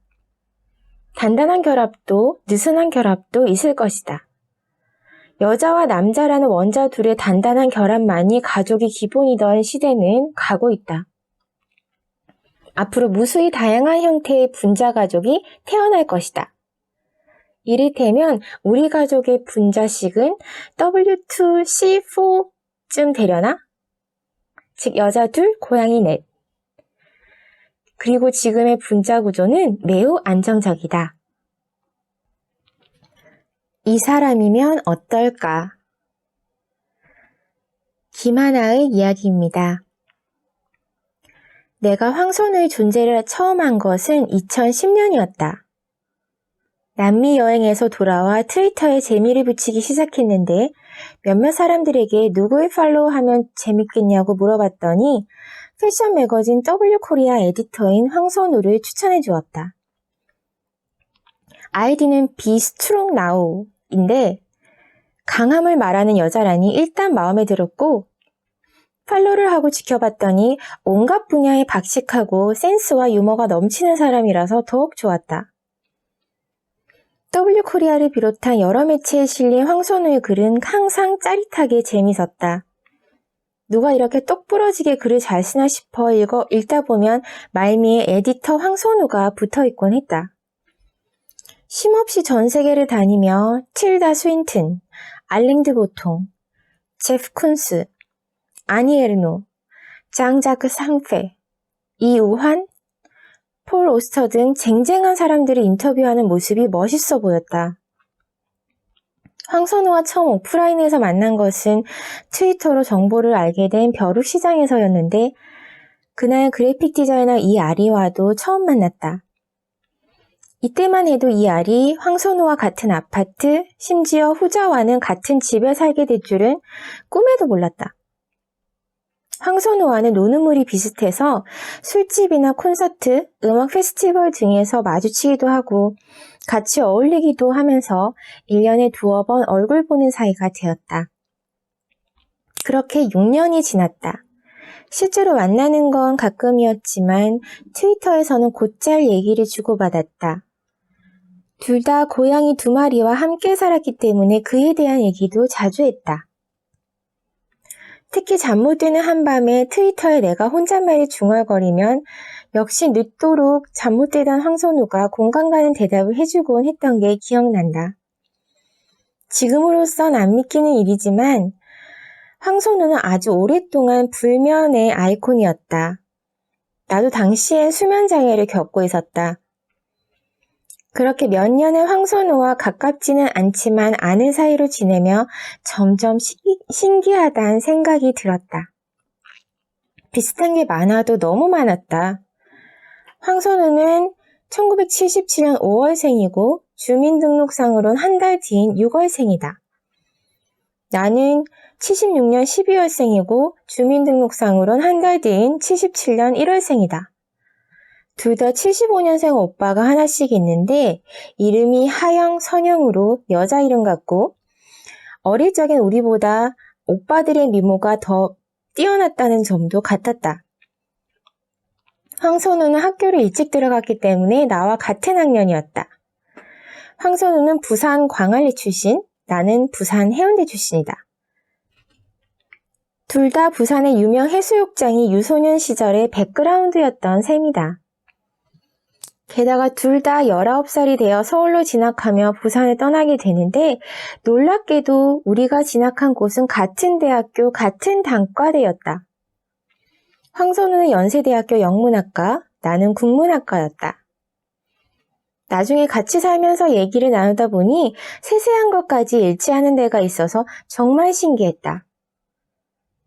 단단한 결합도 느슨한 결합도 있을 것이다. 여자와 남자라는 원자 둘의 단단한 결합만이 가족이 기본이던 시대는 가고 있다. 앞으로 무수히 다양한 형태의 분자 가족이 태어날 것이다. 이를테면 우리 가족의 분자식은 W2C4쯤 되려나? 즉 여자 둘, 고양이 넷. 그리고 지금의 분자 구조는 매우 안정적이다. 이 사람이면 어떨까? 김하나의 이야기입니다. 내가 황선우의 존재를 처음 한 것은 2010년이었다. 남미 여행에서 돌아와 트위터에 재미를 붙이기 시작했는데 몇몇 사람들에게 누구를 팔로우하면 재밌겠냐고 물어봤더니 패션 매거진 W코리아 에디터인 황선우를 추천해 주었다. 아이디는 Be Strong Now인데 강함을 말하는 여자라니 일단 마음에 들었고 팔로우를 하고 지켜봤더니 온갖 분야에 박식하고 센스와 유머가 넘치는 사람이라서 더욱 좋았다. W코리아를 비롯한 여러 매체에 실린 황선우의 글은 항상 짜릿하게 재밌었다. 누가 이렇게 똑부러지게 글을 잘 쓰나 싶어 읽다 보면 말미에 에디터 황선우가 붙어있곤 했다. 쉼없이 전 세계를 다니며 틸다 스윈튼, 알랭드 보통, 제프 쿤스, 아니 에르노, 장자크 상페, 이우환, 폴 오스터 등 쟁쟁한 사람들을 인터뷰하는 모습이 멋있어 보였다. 황선우와 처음 오프라인에서 만난 것은 트위터로 정보를 알게 된 벼룩시장에서였는데 그날 그래픽 디자이너 이아리와도 처음 만났다. 이때만 해도 이아리 황선우와 같은 아파트, 심지어 후자와는 같은 집에 살게 될 줄은 꿈에도 몰랐다. 황선우와는 노는 물이 비슷해서 술집이나 콘서트, 음악 페스티벌 등에서 마주치기도 하고 같이 어울리기도 하면서 1년에 두어 번 얼굴 보는 사이가 되었다. 그렇게 6년이 지났다. 실제로 만나는 건 가끔이었지만 트위터에서는 곧잘 얘기를 주고받았다. 둘 다 고양이 2마리와 함께 살았기 때문에 그에 대한 얘기도 자주 했다. 특히 잠 못 드는 한밤에 트위터에 내가 혼잣말이 중얼거리면 역시 늦도록 잠 못 들던 황선우가 공감 가는 대답을 해주곤 했던 게 기억난다. 지금으로선 안 믿기는 일이지만 황선우는 아주 오랫동안 불면의 아이콘이었다. 나도 당시엔 수면장애를 겪고 있었다. 그렇게 몇 년의 황선우와 가깝지는 않지만 아는 사이로 지내며 점점 신기하다는 생각이 들었다. 비슷한 게 많아도 너무 많았다. 황선우는 1977년 5월생이고 주민등록상으로는 한 달 뒤인 6월생이다. 나는 76년 12월생이고 주민등록상으로는 한 달 뒤인 77년 1월생이다. 둘 다 75년생 오빠가 하나씩 있는데 이름이 하영, 선영으로 여자 이름 같고 어릴 적엔 우리보다 오빠들의 미모가 더 뛰어났다는 점도 같았다. 황선우는 학교를 일찍 들어갔기 때문에 나와 같은 학년이었다. 황선우는 부산 광안리 출신, 나는 부산 해운대 출신이다. 둘 다 부산의 유명 해수욕장이 유소년 시절의 백그라운드였던 셈이다. 게다가 둘 다 19살이 되어 서울로 진학하며 부산을 떠나게 되는데 놀랍게도 우리가 진학한 곳은 같은 대학교, 같은 단과대였다. 황선우는 연세대학교 영문학과, 나는 국문학과였다. 나중에 같이 살면서 얘기를 나누다 보니 세세한 것까지 일치하는 데가 있어서 정말 신기했다.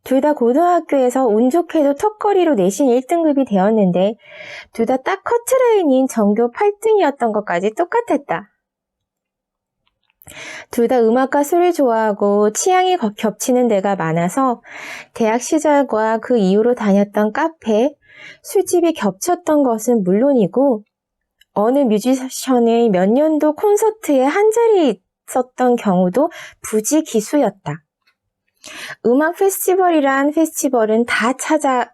둘 다 고등학교에서 운 좋게도 턱걸이로 내신 1등급이 되었는데 둘 다 딱 커트라인인 전교 8등이었던 것까지 똑같았다. 둘 다 음악과 술을 좋아하고 취향이 겹치는 데가 많아서 대학 시절과 그 이후로 다녔던 카페, 술집이 겹쳤던 것은 물론이고 어느 뮤지션의 몇 년도 콘서트에 한 자리에 있었던 경우도 부지기수였다. 음악 페스티벌이란 페스티벌은 다 찾아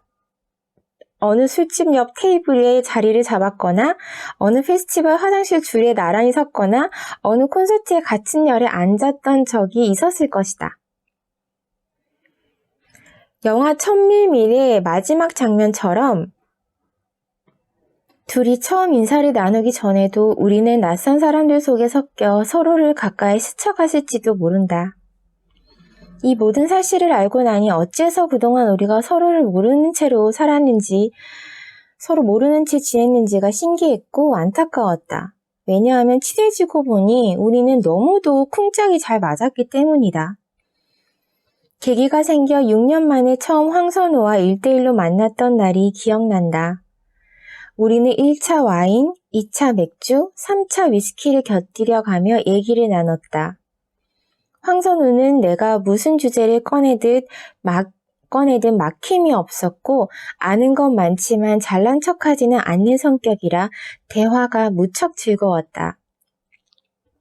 어느 술집 옆 테이블에 자리를 잡았거나 어느 페스티벌 화장실 줄에 나란히 섰거나 어느 콘서트에 같은 열에 앉았던 적이 있었을 것이다. 영화 1000밀밀의 마지막 장면처럼 둘이 처음 인사를 나누기 전에도 우리는 낯선 사람들 속에 섞여 서로를 가까이 스쳐갔을지도 모른다. 이 모든 사실을 알고 나니 어째서 그동안 우리가 서로를 모르는 채로 살았는지, 서로 모르는 채 지냈는지가 신기했고 안타까웠다. 왜냐하면 친해지고 보니 우리는 너무도 쿵짝이 잘 맞았기 때문이다. 계기가 생겨 6년 만에 처음 황선우와 1대1로 만났던 날이 기억난다. 우리는 1차 와인, 2차 맥주, 3차 위스키를 곁들여 가며 얘기를 나눴다. 황선우는 내가 무슨 주제를 꺼내든 막힘이 없었고 아는 건 많지만 잘난 척하지는 않는 성격이라 대화가 무척 즐거웠다.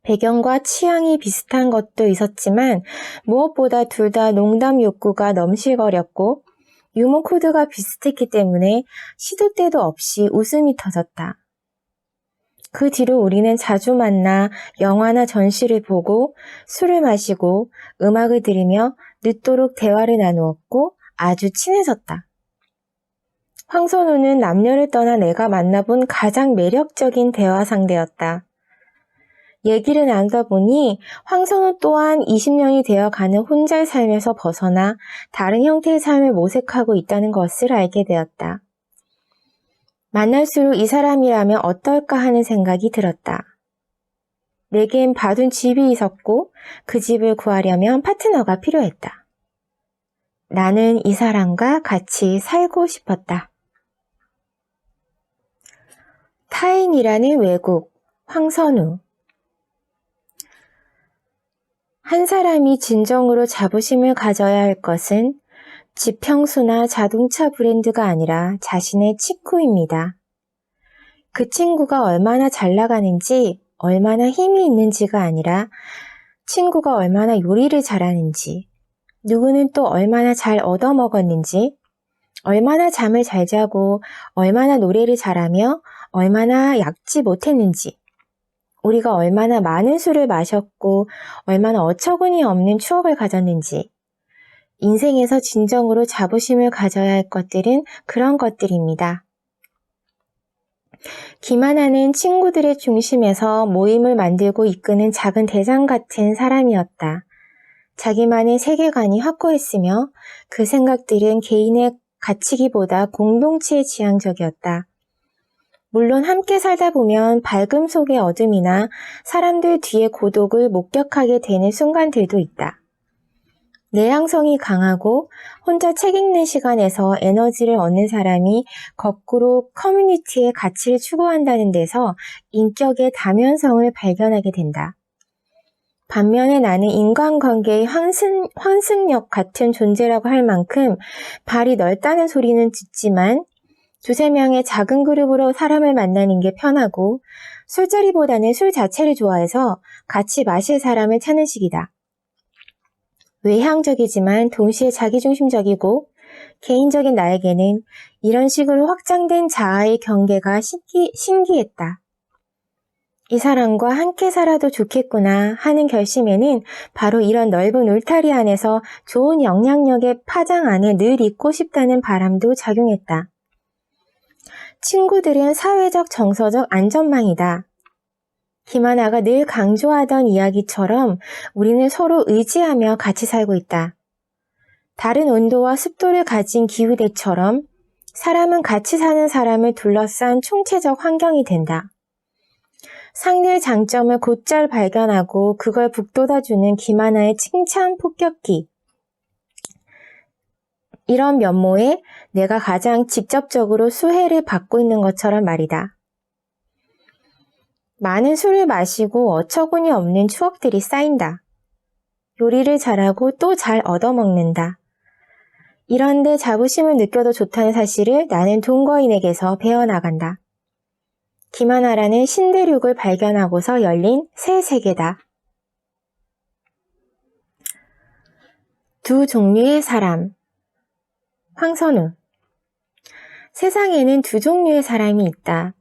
배경과 취향이 비슷한 것도 있었지만 무엇보다 둘 다 농담 욕구가 넘실거렸고 유머 코드가 비슷했기 때문에 시도 때도 없이 웃음이 터졌다. 그 뒤로 우리는 자주 만나 영화나 전시를 보고 술을 마시고 음악을 들으며 늦도록 대화를 나누었고 아주 친해졌다. 황선우는 남녀를 떠나 내가 만나본 가장 매력적인 대화 상대였다. 얘기를 나누다 보니 황선우 또한 20년이 되어가는 혼자의 삶에서 벗어나 다른 형태의 삶을 모색하고 있다는 것을 알게 되었다. 만날수록 이 사람이라면 어떨까 하는 생각이 들었다. 내겐 봐둔 집이 있었고 그 집을 구하려면 파트너가 필요했다. 나는 이 사람과 같이 살고 싶었다. 타인이라는 외국, 황선우. 한 사람이 진정으로 자부심을 가져야 할 것은 지평수나 자동차 브랜드가 아니라 자신의 친구입니다. 그 친구가 얼마나 잘 나가는지, 얼마나 힘이 있는지가 아니라 친구가 얼마나 요리를 잘하는지, 누구는 또 얼마나 잘 얻어먹었는지, 얼마나 잠을 잘 자고, 얼마나 노래를 잘하며, 얼마나 얕지 못했는지, 우리가 얼마나 많은 술을 마셨고, 얼마나 어처구니 없는 추억을 가졌는지, 인생에서 진정으로 자부심을 가져야 할 것들은 그런 것들입니다. 김하나는 친구들의 중심에서 모임을 만들고 이끄는 작은 대장 같은 사람이었다. 자기만의 세계관이 확고했으며 그 생각들은 개인의 가치기보다 공동체에 지향적이었다. 물론 함께 살다 보면 밝음 속의 어둠이나 사람들 뒤의 고독을 목격하게 되는 순간들도 있다. 내향성이 강하고 혼자 책 읽는 시간에서 에너지를 얻는 사람이 거꾸로 커뮤니티의 가치를 추구한다는 데서 인격의 다면성을 발견하게 된다. 반면에 나는 인간관계의 환승역 같은 존재라고 할 만큼 발이 넓다는 소리는 듣지만 두세 명의 작은 그룹으로 사람을 만나는 게 편하고 술자리보다는 술 자체를 좋아해서 같이 마실 사람을 찾는 식이다. 외향적이지만 동시에 자기중심적이고 개인적인 나에게는 이런 식으로 확장된 자아의 경계가 신기했다. 이 사람과 함께 살아도 좋겠구나 하는 결심에는 바로 이런 넓은 울타리 안에서 좋은 영향력의 파장 안에 늘 있고 싶다는 바람도 작용했다. 친구들은 사회적 정서적 안전망이다. 김하나가 늘 강조하던 이야기처럼 우리는 서로 의지하며 같이 살고 있다. 다른 온도와 습도를 가진 기후대처럼 사람은 같이 사는 사람을 둘러싼 총체적 환경이 된다. 상대의 장점을 곧잘 발견하고 그걸 북돋아주는 김하나의 칭찬 폭격기. 이런 면모에 내가 가장 직접적으로 수혜를 받고 있는 것처럼 말이다. 많은 술을 마시고 어처구니 없는 추억들이 쌓인다. 요리를 잘하고 또 잘 얻어먹는다. 이런데 자부심을 느껴도 좋다는 사실을 나는 동거인에게서 배워나간다. 김하나라는 신대륙을 발견하고서 열린 새 세계다. 두 종류의 사람. 황선우. 세상에는 두 종류의 사람이 있다.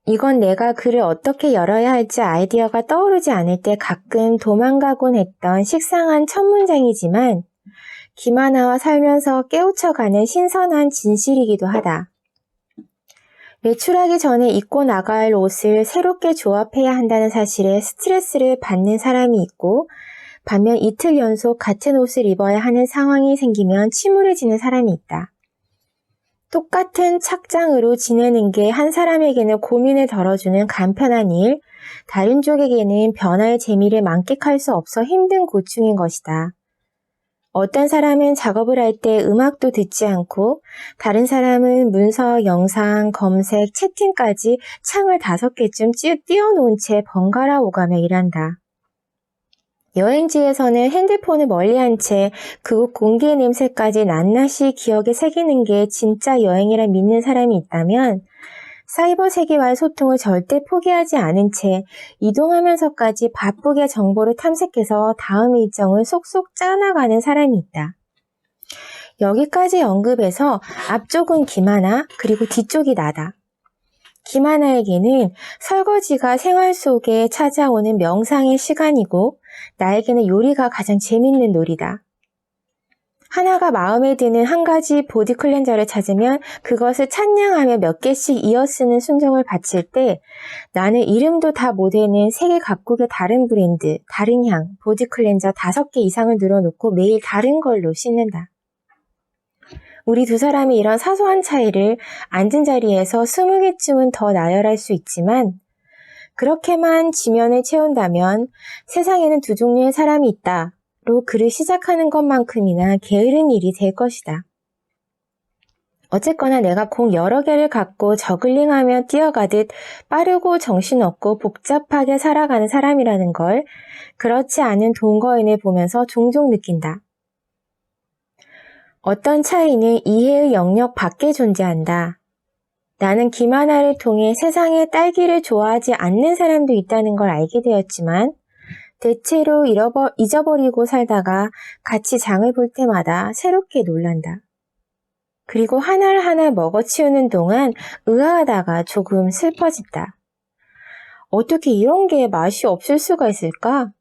이건 내가 글을 어떻게 열어야 할지 아이디어가 떠오르지 않을 때 가끔 도망가곤 했던 식상한 첫 문장이지만 김하나와 살면서 깨우쳐가는 신선한 진실이기도 하다. 외출하기 전에 입고 나갈 옷을 새롭게 조합해야 한다는 사실에 스트레스를 받는 사람이 있고 반면 이틀 연속 같은 옷을 입어야 하는 상황이 생기면 침울해지는 사람이 있다. 똑같은 착장으로 지내는 게 한 사람에게는 고민을 덜어주는 간편한 일, 다른 쪽에게는 변화의 재미를 만끽할 수 없어 힘든 고충인 것이다. 어떤 사람은 작업을 할 때 음악도 듣지 않고 다른 사람은 문서, 영상, 검색, 채팅까지 창을 5개쯤 띄워놓은 채 번갈아 오가며 일한다. 여행지에서는 핸드폰을 멀리한 채 그곳 공기의 냄새까지 낱낱이 기억에 새기는 게 진짜 여행이라 믿는 사람이 있다면 사이버 세계와의 소통을 절대 포기하지 않은 채 이동하면서까지 바쁘게 정보를 탐색해서 다음 일정을 쏙쏙 짜나가는 사람이 있다. 여기까지 언급해서 앞쪽은 김하나 그리고 뒤쪽이 나다. 김하나에게는 설거지가 생활 속에 찾아오는 명상의 시간이고 나에게는 요리가 가장 재밌는 놀이다. 하나가 마음에 드는 한 가지 보디 클렌저를 찾으면 그것을 찬양하며 몇 개씩 이어쓰는 순정을 바칠 때 나는 이름도 다 못 외는 세계 각국의 다른 브랜드, 다른 향, 보디 클렌저 5개 이상을 늘어놓고 매일 다른 걸로 씻는다. 우리 두 사람이 이런 사소한 차이를 앉은 자리에서 20개쯤은 더 나열할 수 있지만 그렇게만 지면을 채운다면 세상에는 두 종류의 사람이 있다. 로 글을 시작하는 것만큼이나 게으른 일이 될 것이다. 어쨌거나 내가 공 여러 개를 갖고 저글링하며 뛰어가듯 빠르고 정신없고 복잡하게 살아가는 사람이라는 걸 그렇지 않은 동거인을 보면서 종종 느낀다. 어떤 차이는 이해의 영역 밖에 존재한다. 나는 김하나를 통해 세상에 딸기를 좋아하지 않는 사람도 있다는 걸 알게 되었지만 대체로 잊어버리고 살다가 같이 장을 볼 때마다 새롭게 놀란다. 그리고 하나하나 먹어치우는 동안 의아하다가 조금 슬퍼진다. 어떻게 이런 게 맛이 없을 수가 있을까?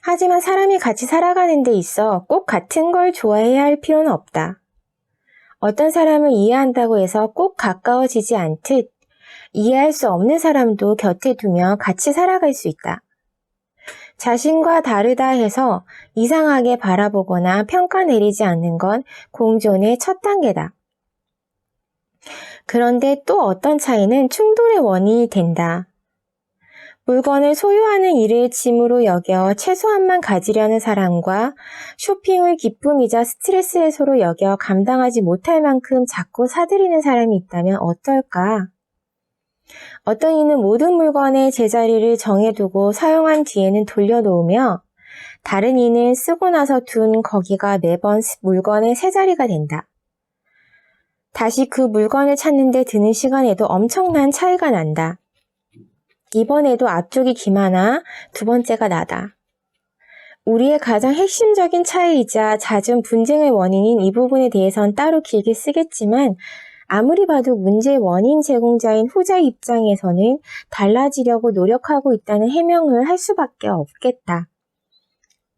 하지만 사람이 같이 살아가는 데 있어 꼭 같은 걸 좋아해야 할 필요는 없다. 어떤 사람을 이해한다고 해서 꼭 가까워지지 않듯 이해할 수 없는 사람도 곁에 두며 같이 살아갈 수 있다. 자신과 다르다 해서 이상하게 바라보거나 평가 내리지 않는 건 공존의 첫 단계다. 그런데 또 어떤 차이는 충돌의 원인이 된다. 물건을 소유하는 일을 짐으로 여겨 최소한만 가지려는 사람과 쇼핑을 기쁨이자 스트레스 해소로 여겨 감당하지 못할 만큼 자꾸 사들이는 사람이 있다면 어떨까? 어떤 이는 모든 물건의 제자리를 정해두고 사용한 뒤에는 돌려놓으며 다른 이는 쓰고 나서 둔 거기가 매번 물건의 새 자리가 된다. 다시 그 물건을 찾는 데 드는 시간에도 엄청난 차이가 난다. 이번에도 앞쪽이 기만하, 두 번째가 나다. 우리의 가장 핵심적인 차이이자 잦은 분쟁의 원인인 이 부분에 대해선 따로 길게 쓰겠지만 아무리 봐도 문제의 원인 제공자인 후자 입장에서는 달라지려고 노력하고 있다는 해명을 할 수밖에 없겠다.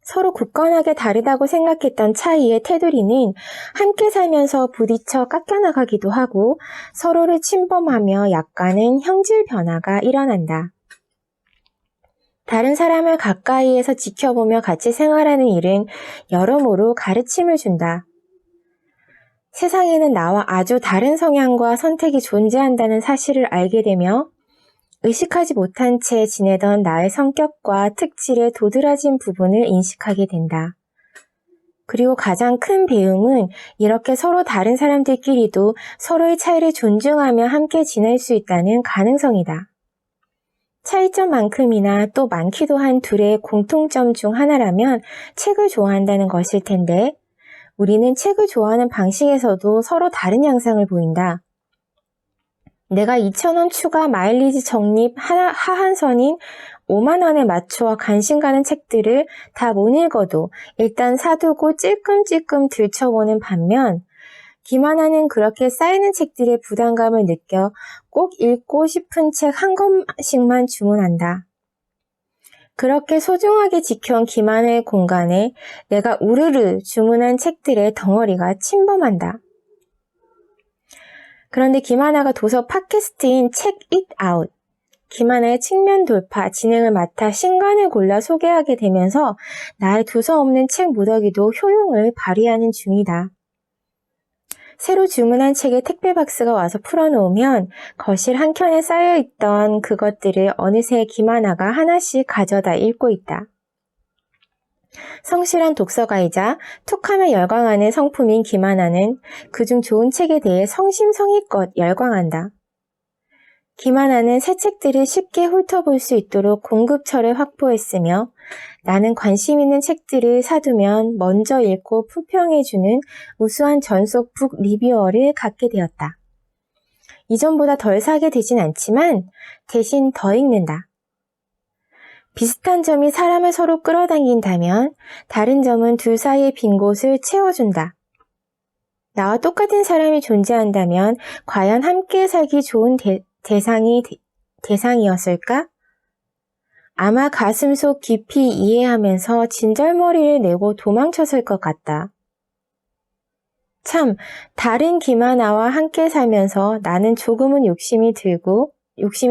서로 굳건하게 다르다고 생각했던 차이의 테두리는 함께 살면서 부딪혀 깎여나가기도 하고 서로를 침범하며 약간은 형질 변화가 일어난다. 다른 사람을 가까이에서 지켜보며 같이 생활하는 일은 여러모로 가르침을 준다. 세상에는 나와 아주 다른 성향과 선택이 존재한다는 사실을 알게 되며 의식하지 못한 채 지내던 나의 성격과 특질의 도드라진 부분을 인식하게 된다. 그리고 가장 큰 배움은 이렇게 서로 다른 사람들끼리도 서로의 차이를 존중하며 함께 지낼 수 있다는 가능성이다. 차이점만큼이나 또 많기도 한 둘의 공통점 중 하나라면 책을 좋아한다는 것일 텐데 우리는 책을 좋아하는 방식에서도 서로 다른 양상을 보인다. 내가 2,000원 추가 마일리지 적립 하한선인 5만 원에 맞춰 관심 가는 책들을 다 못 읽어도 일단 사두고 찔끔찔끔 들춰보는 반면 김하나는 그렇게 쌓이는 책들의 부담감을 느껴 꼭 읽고 싶은 책 한 권씩만 주문한다. 그렇게 소중하게 지켜온 김하나의 공간에 내가 우르르 주문한 책들의 덩어리가 침범한다. 그런데 김하나가 도서 팟캐스트인 책 잇 아웃, 김하나의 측면 돌파, 진행을 맡아 신간을 골라 소개하게 되면서 나의 두서 없는 책 무더기도 효용을 발휘하는 중이다. 새로 주문한 책의 택배 박스가 와서 풀어놓으면 거실 한켠에 쌓여있던 그것들을 어느새 김하나가 하나씩 가져다 읽고 있다. 성실한 독서가이자 툭하면 열광하는 성품인 김하나는 그중 좋은 책에 대해 성심성의껏 열광한다. 김하나는 새 책들을 쉽게 훑어볼 수 있도록 공급처를 확보했으며 나는 관심 있는 책들을 사두면 먼저 읽고 품평해주는 우수한 전속 북 리뷰어를 갖게 되었다. 이전보다 덜 사게 되진 않지만 대신 더 읽는다. 비슷한 점이 사람을 서로 끌어당긴다면 다른 점은 둘 사이의 빈 곳을 채워준다. 나와 똑같은 사람이 존재한다면 과연 함께 살기 좋은 대상이었을까? 아마 가슴속 깊이 이해하면서 진절머리를 내고 도망쳤을 것 같다. 참, 다른 김하나와 함께 살면서 나는 조금은 욕심이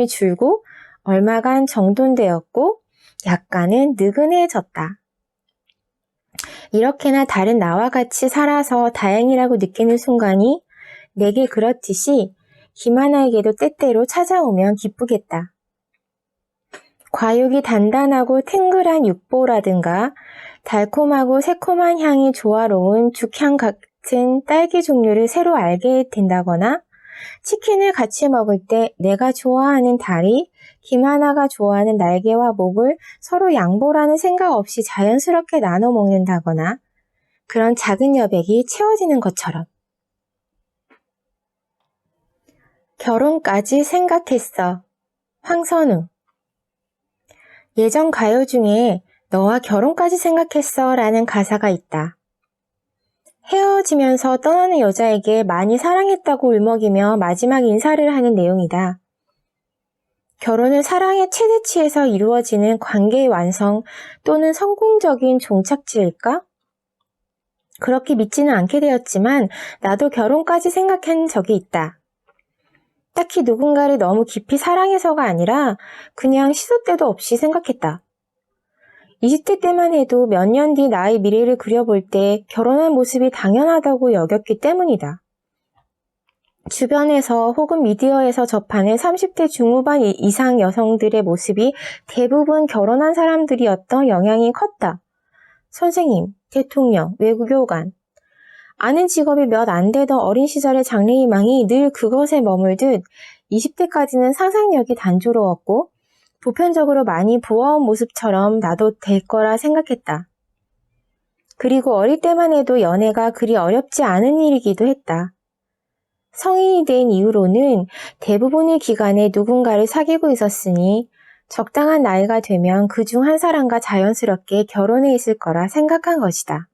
줄고 얼마간 정돈되었고 약간은 느긋해졌다. 이렇게나 다른 나와 같이 살아서 다행이라고 느끼는 순간이 내게 그렇듯이 김하나에게도 때때로 찾아오면 기쁘겠다. 과육이 단단하고 탱글한 육보라든가 달콤하고 새콤한 향이 조화로운 죽향 같은 딸기 종류를 새로 알게 된다거나 치킨을 같이 먹을 때 내가 좋아하는 다리, 김하나가 좋아하는 날개와 목을 서로 양보라는 생각 없이 자연스럽게 나눠 먹는다거나 그런 작은 여백이 채워지는 것처럼. 결혼까지 생각했어. 황선우. 예전 가요 중에 너와 결혼까지 생각했어 라는 가사가 있다. 헤어지면서 떠나는 여자에게 많이 사랑했다고 울먹이며 마지막 인사를 하는 내용이다. 결혼은 사랑의 최대치에서 이루어지는 관계의 완성 또는 성공적인 종착지일까? 그렇게 믿지는 않게 되었지만 나도 결혼까지 생각한 적이 있다. 딱히 누군가를 너무 깊이 사랑해서가 아니라 그냥 시도 때도 없이 생각했다. 20대 때만 해도 몇 년 뒤 나의 미래를 그려볼 때 결혼한 모습이 당연하다고 여겼기 때문이다. 주변에서 혹은 미디어에서 접하는 30대 중후반 이상 여성들의 모습이 대부분 결혼한 사람들이었던 영향이 컸다. 선생님, 대통령, 외교관. 아는 직업이 몇 안 되던 어린 시절의 장래희망이 늘 그것에 머물듯 20대까지는 상상력이 단조로웠고 보편적으로 많이 부어온 모습처럼 나도 될 거라 생각했다. 그리고 어릴 때만 해도 연애가 그리 어렵지 않은 일이기도 했다. 성인이 된 이후로는 대부분의 기간에 누군가를 사귀고 있었으니 적당한 나이가 되면 그중 한 사람과 자연스럽게 결혼해 있을 거라 생각한 것이다.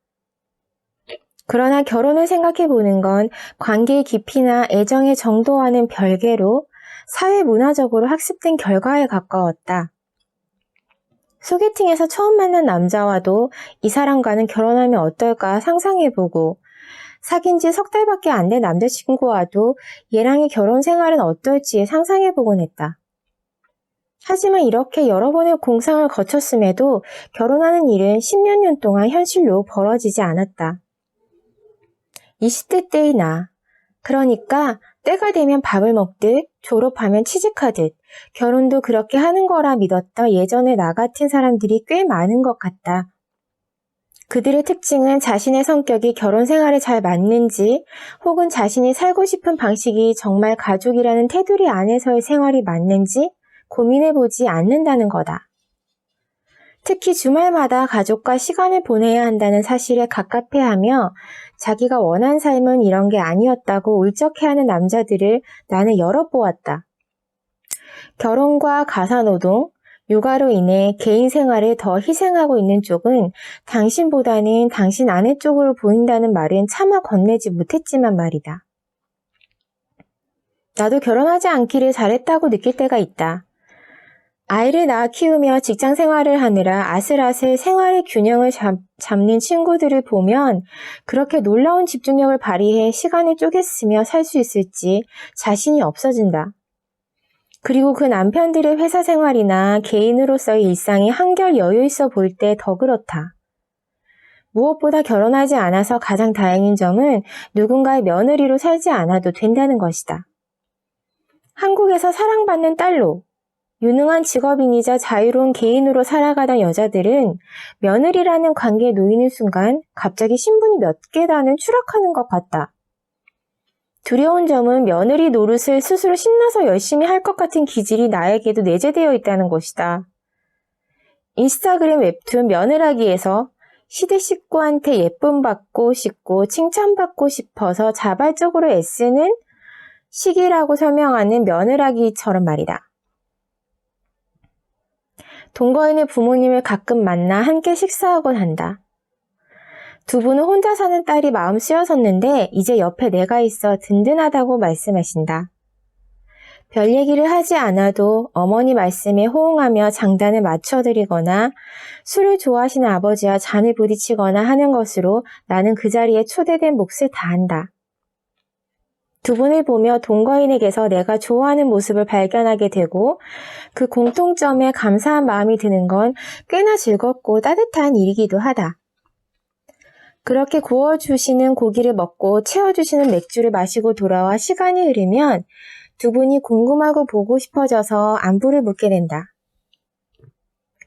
그러나 결혼을 생각해보는 건 관계의 깊이나 애정의 정도와는 별개로 사회문화적으로 학습된 결과에 가까웠다. 소개팅에서 처음 만난 남자와도 이 사람과는 결혼하면 어떨까 상상해보고 사귄 지 석 달밖에 안 된 남자친구와도 얘랑의 결혼 생활은 어떨지 상상해보곤 했다. 하지만 이렇게 여러 번의 공상을 거쳤음에도 결혼하는 일은 십몇 년 동안 현실로 벌어지지 않았다. 20대 때의 나. 그러니까 때가 되면 밥을 먹듯 졸업하면 취직하듯 결혼도 그렇게 하는 거라 믿었던 예전의 나 같은 사람들이 꽤 많은 것 같다. 그들의 특징은 자신의 성격이 결혼 생활에 잘 맞는지 혹은 자신이 살고 싶은 방식이 정말 가족이라는 테두리 안에서의 생활이 맞는지 고민해보지 않는다는 거다. 특히 주말마다 가족과 시간을 보내야 한다는 사실에 갑갑해하며 자기가 원한 삶은 이런 게 아니었다고 울적해하는 남자들을 나는 여러 보았다. 결혼과 가사노동, 육아로 인해 개인 생활을 더 희생하고 있는 쪽은 당신보다는 당신 아내 쪽으로 보인다는 말은 차마 건네지 못했지만 말이다. 나도 결혼하지 않기를 잘했다고 느낄 때가 있다. 아이를 낳아 키우며 직장 생활을 하느라 아슬아슬 생활의 균형을 잡는 친구들을 보면 그렇게 놀라운 집중력을 발휘해 시간을 쪼갰으며 살 수 있을지 자신이 없어진다. 그리고 그 남편들의 회사 생활이나 개인으로서의 일상이 한결 여유 있어 보일 때 더 그렇다. 무엇보다 결혼하지 않아서 가장 다행인 점은 누군가의 며느리로 살지 않아도 된다는 것이다. 한국에서 사랑받는 딸로 유능한 직업인이자 자유로운 개인으로 살아가던 여자들은 며느리라는 관계에 놓이는 순간 갑자기 신분이 몇 계단을 추락하는 것 같다. 두려운 점은 며느리 노릇을 스스로 신나서 열심히 할 것 같은 기질이 나에게도 내재되어 있다는 것이다. 인스타그램 웹툰 며느라기에서 시대 식구한테 예쁨 받고 싶고 칭찬받고 싶어서 자발적으로 애쓰는 시기라고 설명하는 며느라기처럼 말이다. 동거인의 부모님을 가끔 만나 함께 식사하곤 한다. 두 분은 혼자 사는 딸이 마음 쓰여섰는데 이제 옆에 내가 있어 든든하다고 말씀하신다. 별 얘기를 하지 않아도 어머니 말씀에 호응하며 장단을 맞춰드리거나 술을 좋아하시는 아버지와 잔을 부딪히거나 하는 것으로 나는 그 자리에 초대된 몫을 다한다. 두 분을 보며 동거인에게서 내가 좋아하는 모습을 발견하게 되고 그 공통점에 감사한 마음이 드는 건 꽤나 즐겁고 따뜻한 일이기도 하다. 그렇게 구워주시는 고기를 먹고 채워주시는 맥주를 마시고 돌아와 시간이 흐르면 두 분이 궁금하고 보고 싶어져서 안부를 묻게 된다.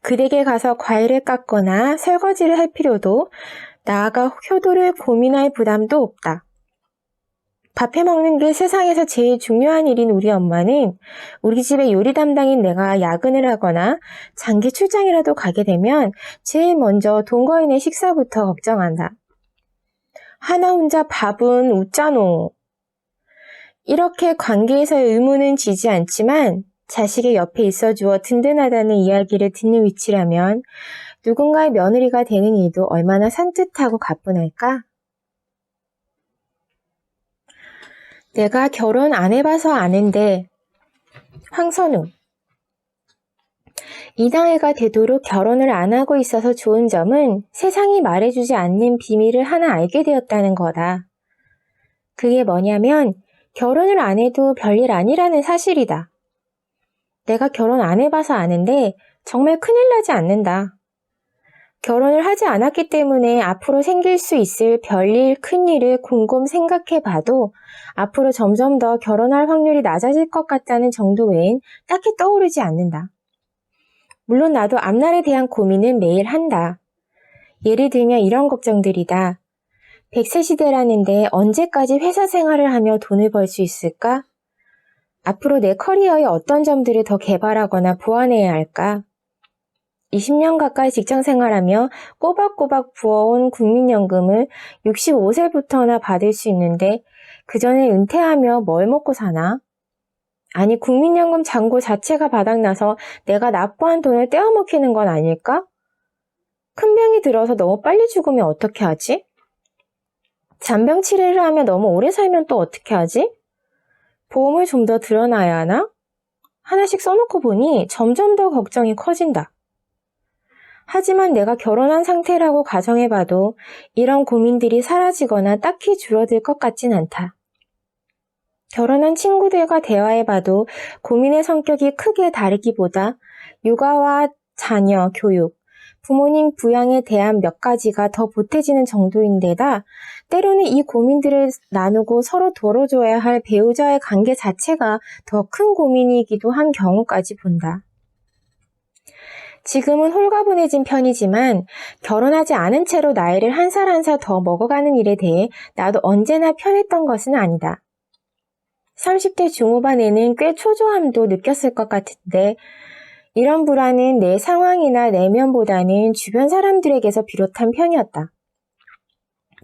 그댁에 가서 과일을 깎거나 설거지를 할 필요도 나아가 효도를 고민할 부담도 없다. 밥 해먹는 게 세상에서 제일 중요한 일인 우리 엄마는 우리 집의 요리 담당인 내가 야근을 하거나 장기 출장이라도 가게 되면 제일 먼저 동거인의 식사부터 걱정한다. 하나 혼자 밥은 웃자노. 이렇게 관계에서의 의무는 지지 않지만 자식의 옆에 있어주어 든든하다는 이야기를 듣는 위치라면 누군가의 며느리가 되는 일도 얼마나 산뜻하고 가뿐할까? 내가 결혼 안 해봐서 아는데 황선우 이 나이가 되도록 결혼을 안 하고 있어서 좋은 점은 세상이 말해주지 않는 비밀을 하나 알게 되었다는 거다. 그게 뭐냐면 결혼을 안 해도 별일 아니라는 사실이다. 내가 결혼 안 해봐서 아는데 정말 큰일 나지 않는다. 결혼을 하지 않았기 때문에 앞으로 생길 수 있을 별일, 큰일을 곰곰 생각해봐도 앞으로 점점 더 결혼할 확률이 낮아질 것 같다는 정도 외엔 딱히 떠오르지 않는다. 물론 나도 앞날에 대한 고민은 매일 한다. 예를 들면 이런 걱정들이다. 100세 시대라는데 언제까지 회사 생활을 하며 돈을 벌 수 있을까? 앞으로 내 커리어의 어떤 점들을 더 개발하거나 보완해야 할까? 20년 가까이 직장 생활하며 꼬박꼬박 부어온 국민연금을 65세부터나 받을 수 있는데 그 전에 은퇴하며 뭘 먹고 사나? 아니 국민연금 잔고 자체가 바닥나서 내가 납부한 돈을 떼어먹히는 건 아닐까? 큰 병이 들어서 너무 빨리 죽으면 어떻게 하지? 잔병 치레를 하며 너무 오래 살면 또 어떻게 하지? 보험을 좀 더 들어놔야 하나? 하나씩 써놓고 보니 점점 더 걱정이 커진다. 하지만 내가 결혼한 상태라고 가정해봐도 이런 고민들이 사라지거나 딱히 줄어들 것 같진 않다. 결혼한 친구들과 대화해봐도 고민의 성격이 크게 다르기보다 육아와 자녀, 교육, 부모님 부양에 대한 몇 가지가 더 보태지는 정도인데다 때로는 이 고민들을 나누고 서로 도와줘야 할 배우자의 관계 자체가 더 큰 고민이기도 한 경우까지 본다. 지금은 홀가분해진 편이지만 결혼하지 않은 채로 나이를 한 살 한 살 더 먹어가는 일에 대해 나도 언제나 편했던 것은 아니다. 30대 중후반에는 꽤 초조함도 느꼈을 것 같은데 이런 불안은 내 상황이나 내면보다는 주변 사람들에게서 비롯한 편이었다.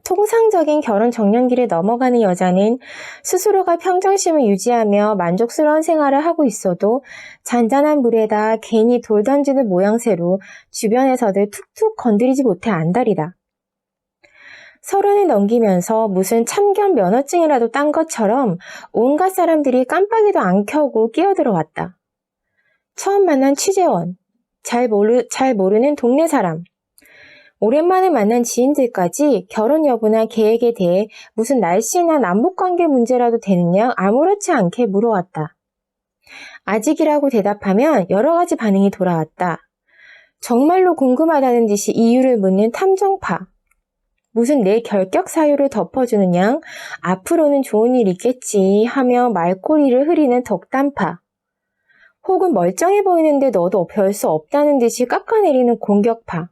통상적인 결혼 정년기를 넘어가는 여자는 스스로가 평정심을 유지하며 만족스러운 생활을 하고 있어도 잔잔한 물에다 괜히 돌 던지는 모양새로 주변에서들 툭툭 건드리지 못해 안달이다. 30을 넘기면서 무슨 참견 면허증이라도 딴 것처럼 온갖 사람들이 깜빡이도 안 켜고 끼어들어왔다. 처음 만난 취재원, 잘 모르는 동네 사람, 오랜만에 만난 지인들까지 결혼 여부나 계획에 대해 무슨 날씨나 남북관계 문제라도 되느냐 아무렇지 않게 물어왔다. 아직이라고 대답하면 여러 가지 반응이 돌아왔다. 정말로 궁금하다는 듯이 이유를 묻는 탐정파. 무슨 내 결격 사유를 덮어주는 양 앞으로는 좋은 일 있겠지 하며 말꼬리를 흐리는 덕담파. 혹은 멀쩡해 보이는데 너도 별 수 없다는 듯이 깎아내리는 공격파.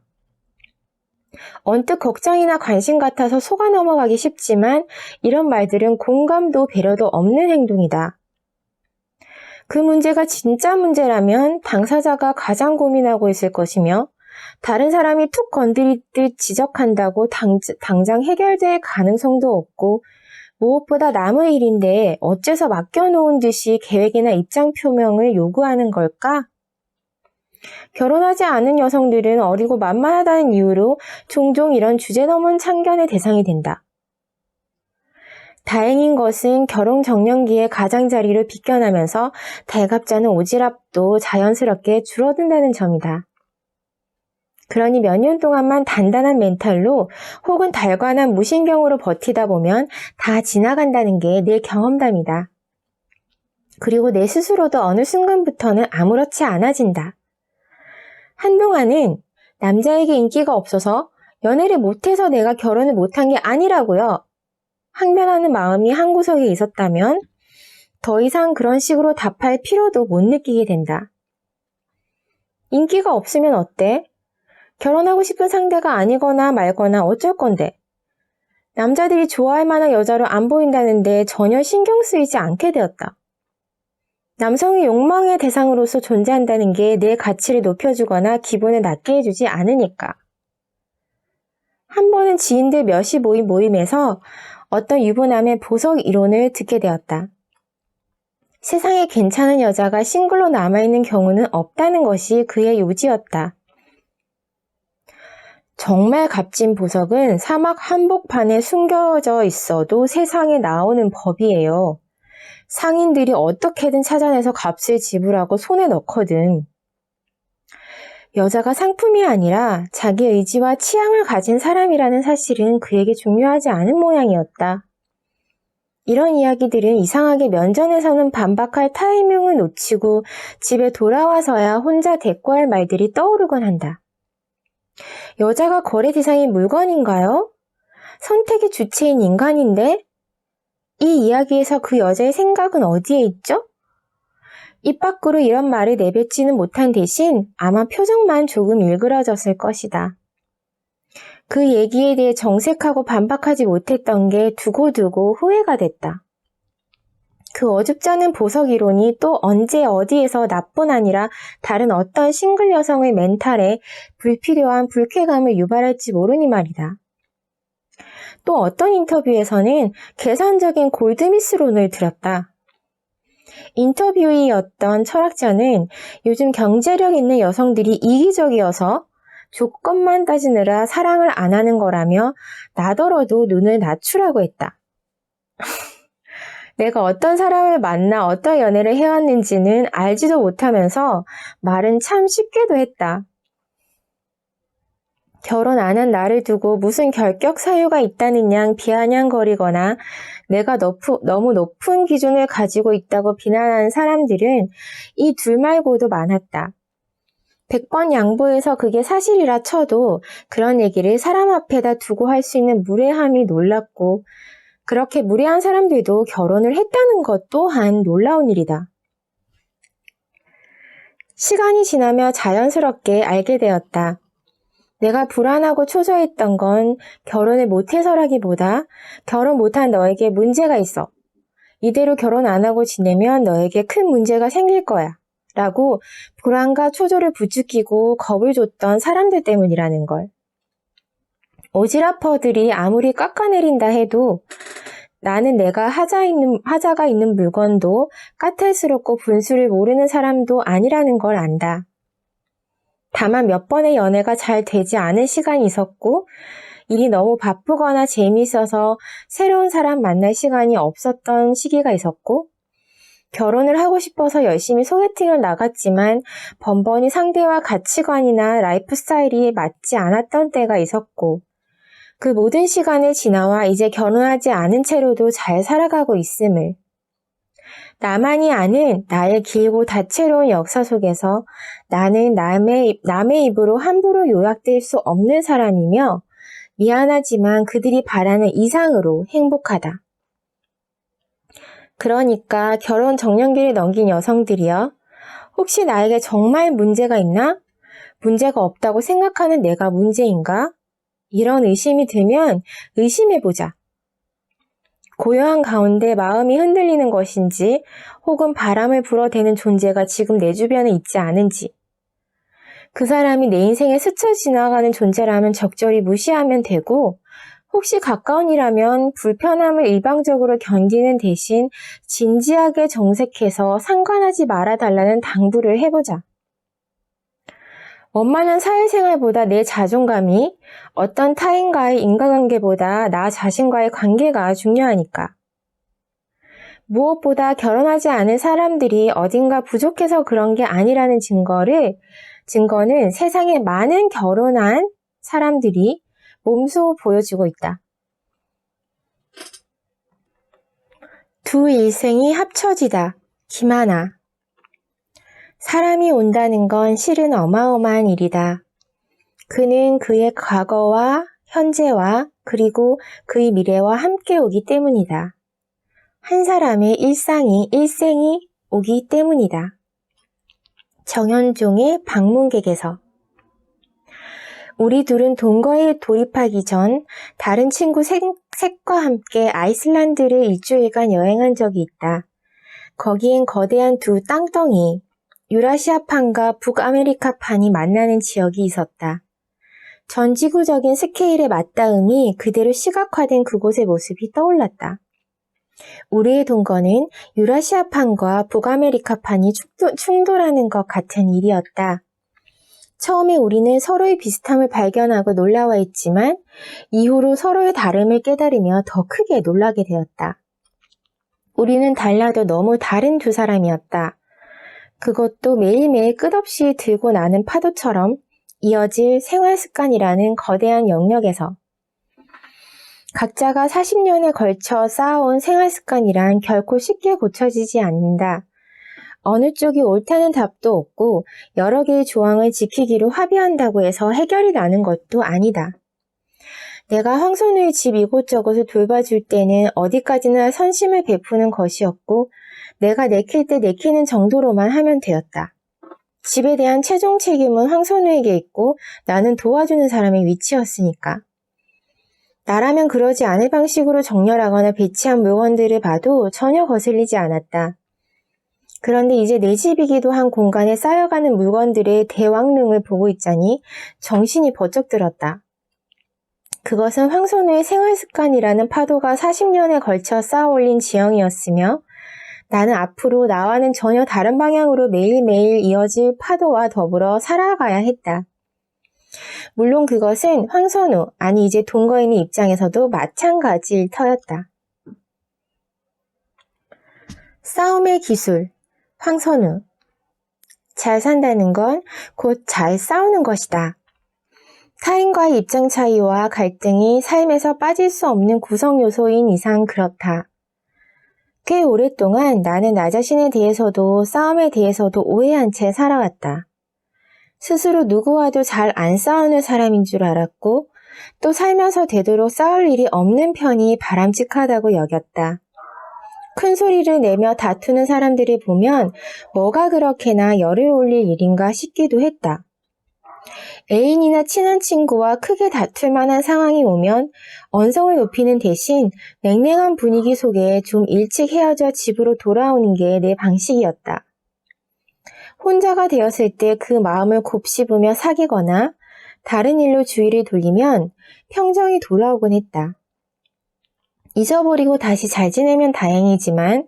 언뜻 걱정이나 관심 같아서 속아 넘어가기 쉽지만 이런 말들은 공감도 배려도 없는 행동이다. 그 문제가 진짜 문제라면 당사자가 가장 고민하고 있을 것이며 다른 사람이 툭 건드리듯 지적한다고 당장 해결될 가능성도 없고 무엇보다 남의 일인데 어째서 맡겨놓은 듯이 계획이나 입장 표명을 요구하는 걸까? 결혼하지 않은 여성들은 어리고 만만하다는 이유로 종종 이런 주제 넘은 참견의 대상이 된다. 다행인 것은 결혼 정년기에 가장자리를 비껴나면서 달갑잖은 오지랖도 자연스럽게 줄어든다는 점이다. 그러니 몇 년 동안만 단단한 멘탈로 혹은 달관한 무신경으로 버티다 보면 다 지나간다는 게 내 경험담이다. 그리고 내 스스로도 어느 순간부터는 아무렇지 않아진다. 한동안은 남자에게 인기가 없어서 연애를 못해서 내가 결혼을 못한 게 아니라고요. 항변하는 마음이 한구석에 있었다면 더 이상 그런 식으로 답할 필요도 못 느끼게 된다. 인기가 없으면 어때? 결혼하고 싶은 상대가 아니거나 말거나 어쩔 건데. 남자들이 좋아할 만한 여자로 안 보인다는데 전혀 신경 쓰이지 않게 되었다. 남성이 욕망의 대상으로서 존재한다는 게 내 가치를 높여주거나 기분을 낮게 해주지 않으니까. 한 번은 지인들 몇이 모인 모임에서 어떤 유부남의 보석 이론을 듣게 되었다. 세상에 괜찮은 여자가 싱글로 남아있는 경우는 없다는 것이 그의 요지였다. 정말 값진 보석은 사막 한복판에 숨겨져 있어도 세상에 나오는 법이에요. 상인들이 어떻게든 찾아내서 값을 지불하고 손에 넣거든. 여자가 상품이 아니라 자기 의지와 취향을 가진 사람이라는 사실은 그에게 중요하지 않은 모양이었다. 이런 이야기들은 이상하게 면전에서는 반박할 타이밍을 놓치고 집에 돌아와서야 혼자 대꾸할 말들이 떠오르곤 한다. 여자가 거래 대상인 물건인가요? 선택의 주체인 인간인데? 이 이야기에서 그 여자의 생각은 어디에 있죠? 입 밖으로 이런 말을 내뱉지는 못한 대신 아마 표정만 조금 일그러졌을 것이다. 그 얘기에 대해 정색하고 반박하지 못했던 게 두고두고 후회가 됐다. 그 어줍잖은 보석 이론이 또 언제 어디에서 나뿐 아니라 다른 어떤 싱글 여성의 멘탈에 불필요한 불쾌감을 유발할지 모르니 말이다. 또 어떤 인터뷰에서는 계산적인 골드미스론을 들었다. 인터뷰이었던 철학자는 요즘 경제력 있는 여성들이 이기적이어서 조건만 따지느라 사랑을 안 하는 거라며 나더러도 눈을 낮추라고 했다. 내가 어떤 사람을 만나 어떤 연애를 해왔는지는 알지도 못하면서 말은 참 쉽게도 했다. 결혼 안 한 나를 두고 무슨 결격 사유가 있다는 양 비아냥거리거나 내가 너무 높은 기준을 가지고 있다고 비난하는 사람들은 이 둘 말고도 많았다. 100번 양보해서 그게 사실이라 쳐도 그런 얘기를 사람 앞에다 두고 할 수 있는 무례함이 놀랍고 그렇게 무례한 사람들도 결혼을 했다는 것 또한 놀라운 일이다. 시간이 지나며 자연스럽게 알게 되었다. 내가 불안하고 초조했던 건 결혼을 못해서라기보다 결혼 못한 너에게 문제가 있어. 이대로 결혼 안 하고 지내면 너에게 큰 문제가 생길 거야. 라고 불안과 초조를 부추기고 겁을 줬던 사람들 때문이라는 걸. 오지라퍼들이 아무리 깎아내린다 해도 나는 내가 하자가 있는 물건도 까탈스럽고 분수를 모르는 사람도 아니라는 걸 안다. 다만 몇 번의 연애가 잘 되지 않은 시간이 있었고 일이 너무 바쁘거나 재미있어서 새로운 사람 만날 시간이 없었던 시기가 있었고 결혼을 하고 싶어서 열심히 소개팅을 나갔지만 번번이 상대와 가치관이나 라이프 스타일이 맞지 않았던 때가 있었고 그 모든 시간을 지나와 이제 결혼하지 않은 채로도 잘 살아가고 있음을 나만이 아는 나의 길고 다채로운 역사 속에서 나는 남의 입으로 함부로 요약될 수 없는 사람이며 미안하지만 그들이 바라는 이상으로 행복하다. 그러니까 결혼 정년기를 넘긴 여성들이여, 혹시 나에게 정말 문제가 있나? 문제가 없다고 생각하는 내가 문제인가? 이런 의심이 들면 의심해보자. 고요한 가운데 마음이 흔들리는 것인지 혹은 바람을 불어대는 존재가 지금 내 주변에 있지 않은지 그 사람이 내 인생에 스쳐 지나가는 존재라면 적절히 무시하면 되고 혹시 가까운 이라면 불편함을 일방적으로 견디는 대신 진지하게 정색해서 상관하지 말아달라는 당부를 해보자. 원만한 사회생활보다 내 자존감이 어떤 타인과의 인간관계보다 나 자신과의 관계가 중요하니까. 무엇보다 결혼하지 않은 사람들이 어딘가 부족해서 그런 게 아니라는 증거는 세상에 많은 결혼한 사람들이 몸소 보여주고 있다. 두 일생이 합쳐지다. 김하나. 사람이 온다는 건 실은 어마어마한 일이다. 그는 그의 과거와 현재와 그리고 그의 미래와 함께 오기 때문이다. 한 사람의 일생이 오기 때문이다. 정현종의 방문객에서. 우리 둘은 동거에 돌입하기 전 다른 친구 셋과 함께 아이슬란드를 일주일간 여행한 적이 있다. 거기엔 거대한 두 땅덩이, 유라시아판과 북아메리카판이 만나는 지역이 있었다. 전 지구적인 스케일의 맞닿음이 그대로 시각화된 그곳의 모습이 떠올랐다. 우리의 동거는 유라시아판과 북아메리카판이 충돌하는 것 같은 일이었다. 처음에 우리는 서로의 비슷함을 발견하고 놀라워했지만 이후로 서로의 다름을 깨달으며 더 크게 놀라게 되었다. 우리는 달라도 너무 다른 두 사람이었다. 그것도 매일매일 끝없이 들고 나는 파도처럼 이어질 생활 습관이라는 거대한 영역에서. 각자가 40년에 걸쳐 쌓아온 생활 습관이란 결코 쉽게 고쳐지지 않는다. 어느 쪽이 옳다는 답도 없고 여러 개의 조항을 지키기로 합의한다고 해서 해결이 나는 것도 아니다. 내가 황선우의 집 이곳저곳을 돌봐줄 때는 어디까지나 선심을 베푸는 것이었고 내가 내킬 때 내키는 정도로만 하면 되었다. 집에 대한 최종 책임은 황선우에게 있고 나는 도와주는 사람의 위치였으니까. 나라면 그러지 않을 방식으로 정렬하거나 배치한 물건들을 봐도 전혀 거슬리지 않았다. 그런데 이제 내 집이기도 한 공간에 쌓여가는 물건들의 대왕릉을 보고 있자니 정신이 번쩍 들었다. 그것은 황선우의 생활습관이라는 파도가 40년에 걸쳐 쌓아올린 지형이었으며 나는 앞으로 나와는 전혀 다른 방향으로 매일매일 이어질 파도와 더불어 살아가야 했다. 물론 그것은 황선우, 아니 이제 동거인의 입장에서도 마찬가지일 터였다. 싸움의 기술, 황선우. 잘 산다는 건 곧 잘 싸우는 것이다. 타인과의 입장 차이와 갈등이 삶에서 빠질 수 없는 구성 요소인 이상 그렇다. 꽤 오랫동안 나는 나 자신에 대해서도 싸움에 대해서도 오해한 채 살아왔다. 스스로 누구와도 잘 안 싸우는 사람인 줄 알았고 또 살면서 되도록 싸울 일이 없는 편이 바람직하다고 여겼다. 큰 소리를 내며 다투는 사람들을 보면 뭐가 그렇게나 열을 올릴 일인가 싶기도 했다. 애인이나 친한 친구와 크게 다툴 만한 상황이 오면 언성을 높이는 대신 냉랭한 분위기 속에 좀 일찍 헤어져 집으로 돌아오는 게 내 방식이었다. 혼자가 되었을 때 그 마음을 곱씹으며 사귀거나 다른 일로 주의를 돌리면 평정이 돌아오곤 했다. 잊어버리고 다시 잘 지내면 다행이지만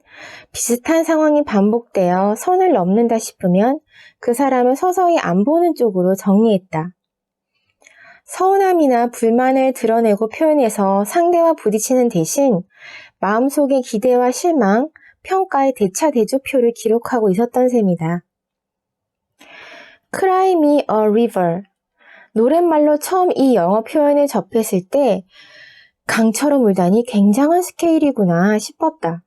비슷한 상황이 반복되어 선을 넘는다 싶으면 그 사람을 서서히 안 보는 쪽으로 정리했다. 서운함이나 불만을 드러내고 표현해서 상대와 부딪히는 대신 마음속의 기대와 실망, 평가의 대차 대조표를 기록하고 있었던 셈이다. Cry me a river. 노랫말로 처음 이 영어 표현을 접했을 때 강처럼 울다니 굉장한 스케일이구나 싶었다.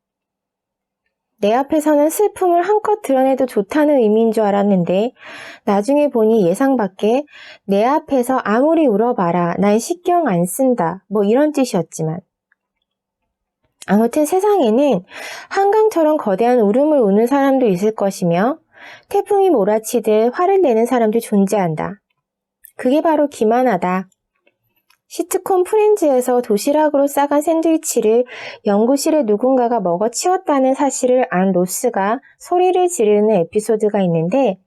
내 앞에서는 슬픔을 한껏 드러내도 좋다는 의미인 줄 알았는데 나중에 보니 예상 밖에 내 앞에서 아무리 울어봐라 난 신경 안 쓴다 뭐 이런 뜻이었지만 아무튼 세상에는 한강처럼 거대한 울음을 우는 사람도 있을 것이며 태풍이 몰아치듯 화를 내는 사람도 존재한다. 그게 바로 기만하다. 시트콤 프렌즈에서 도시락으로 싸간 샌드위치를 연구실에 누군가가 먹어치웠다는 사실을 안 로스가 소리를 지르는 에피소드가 있는데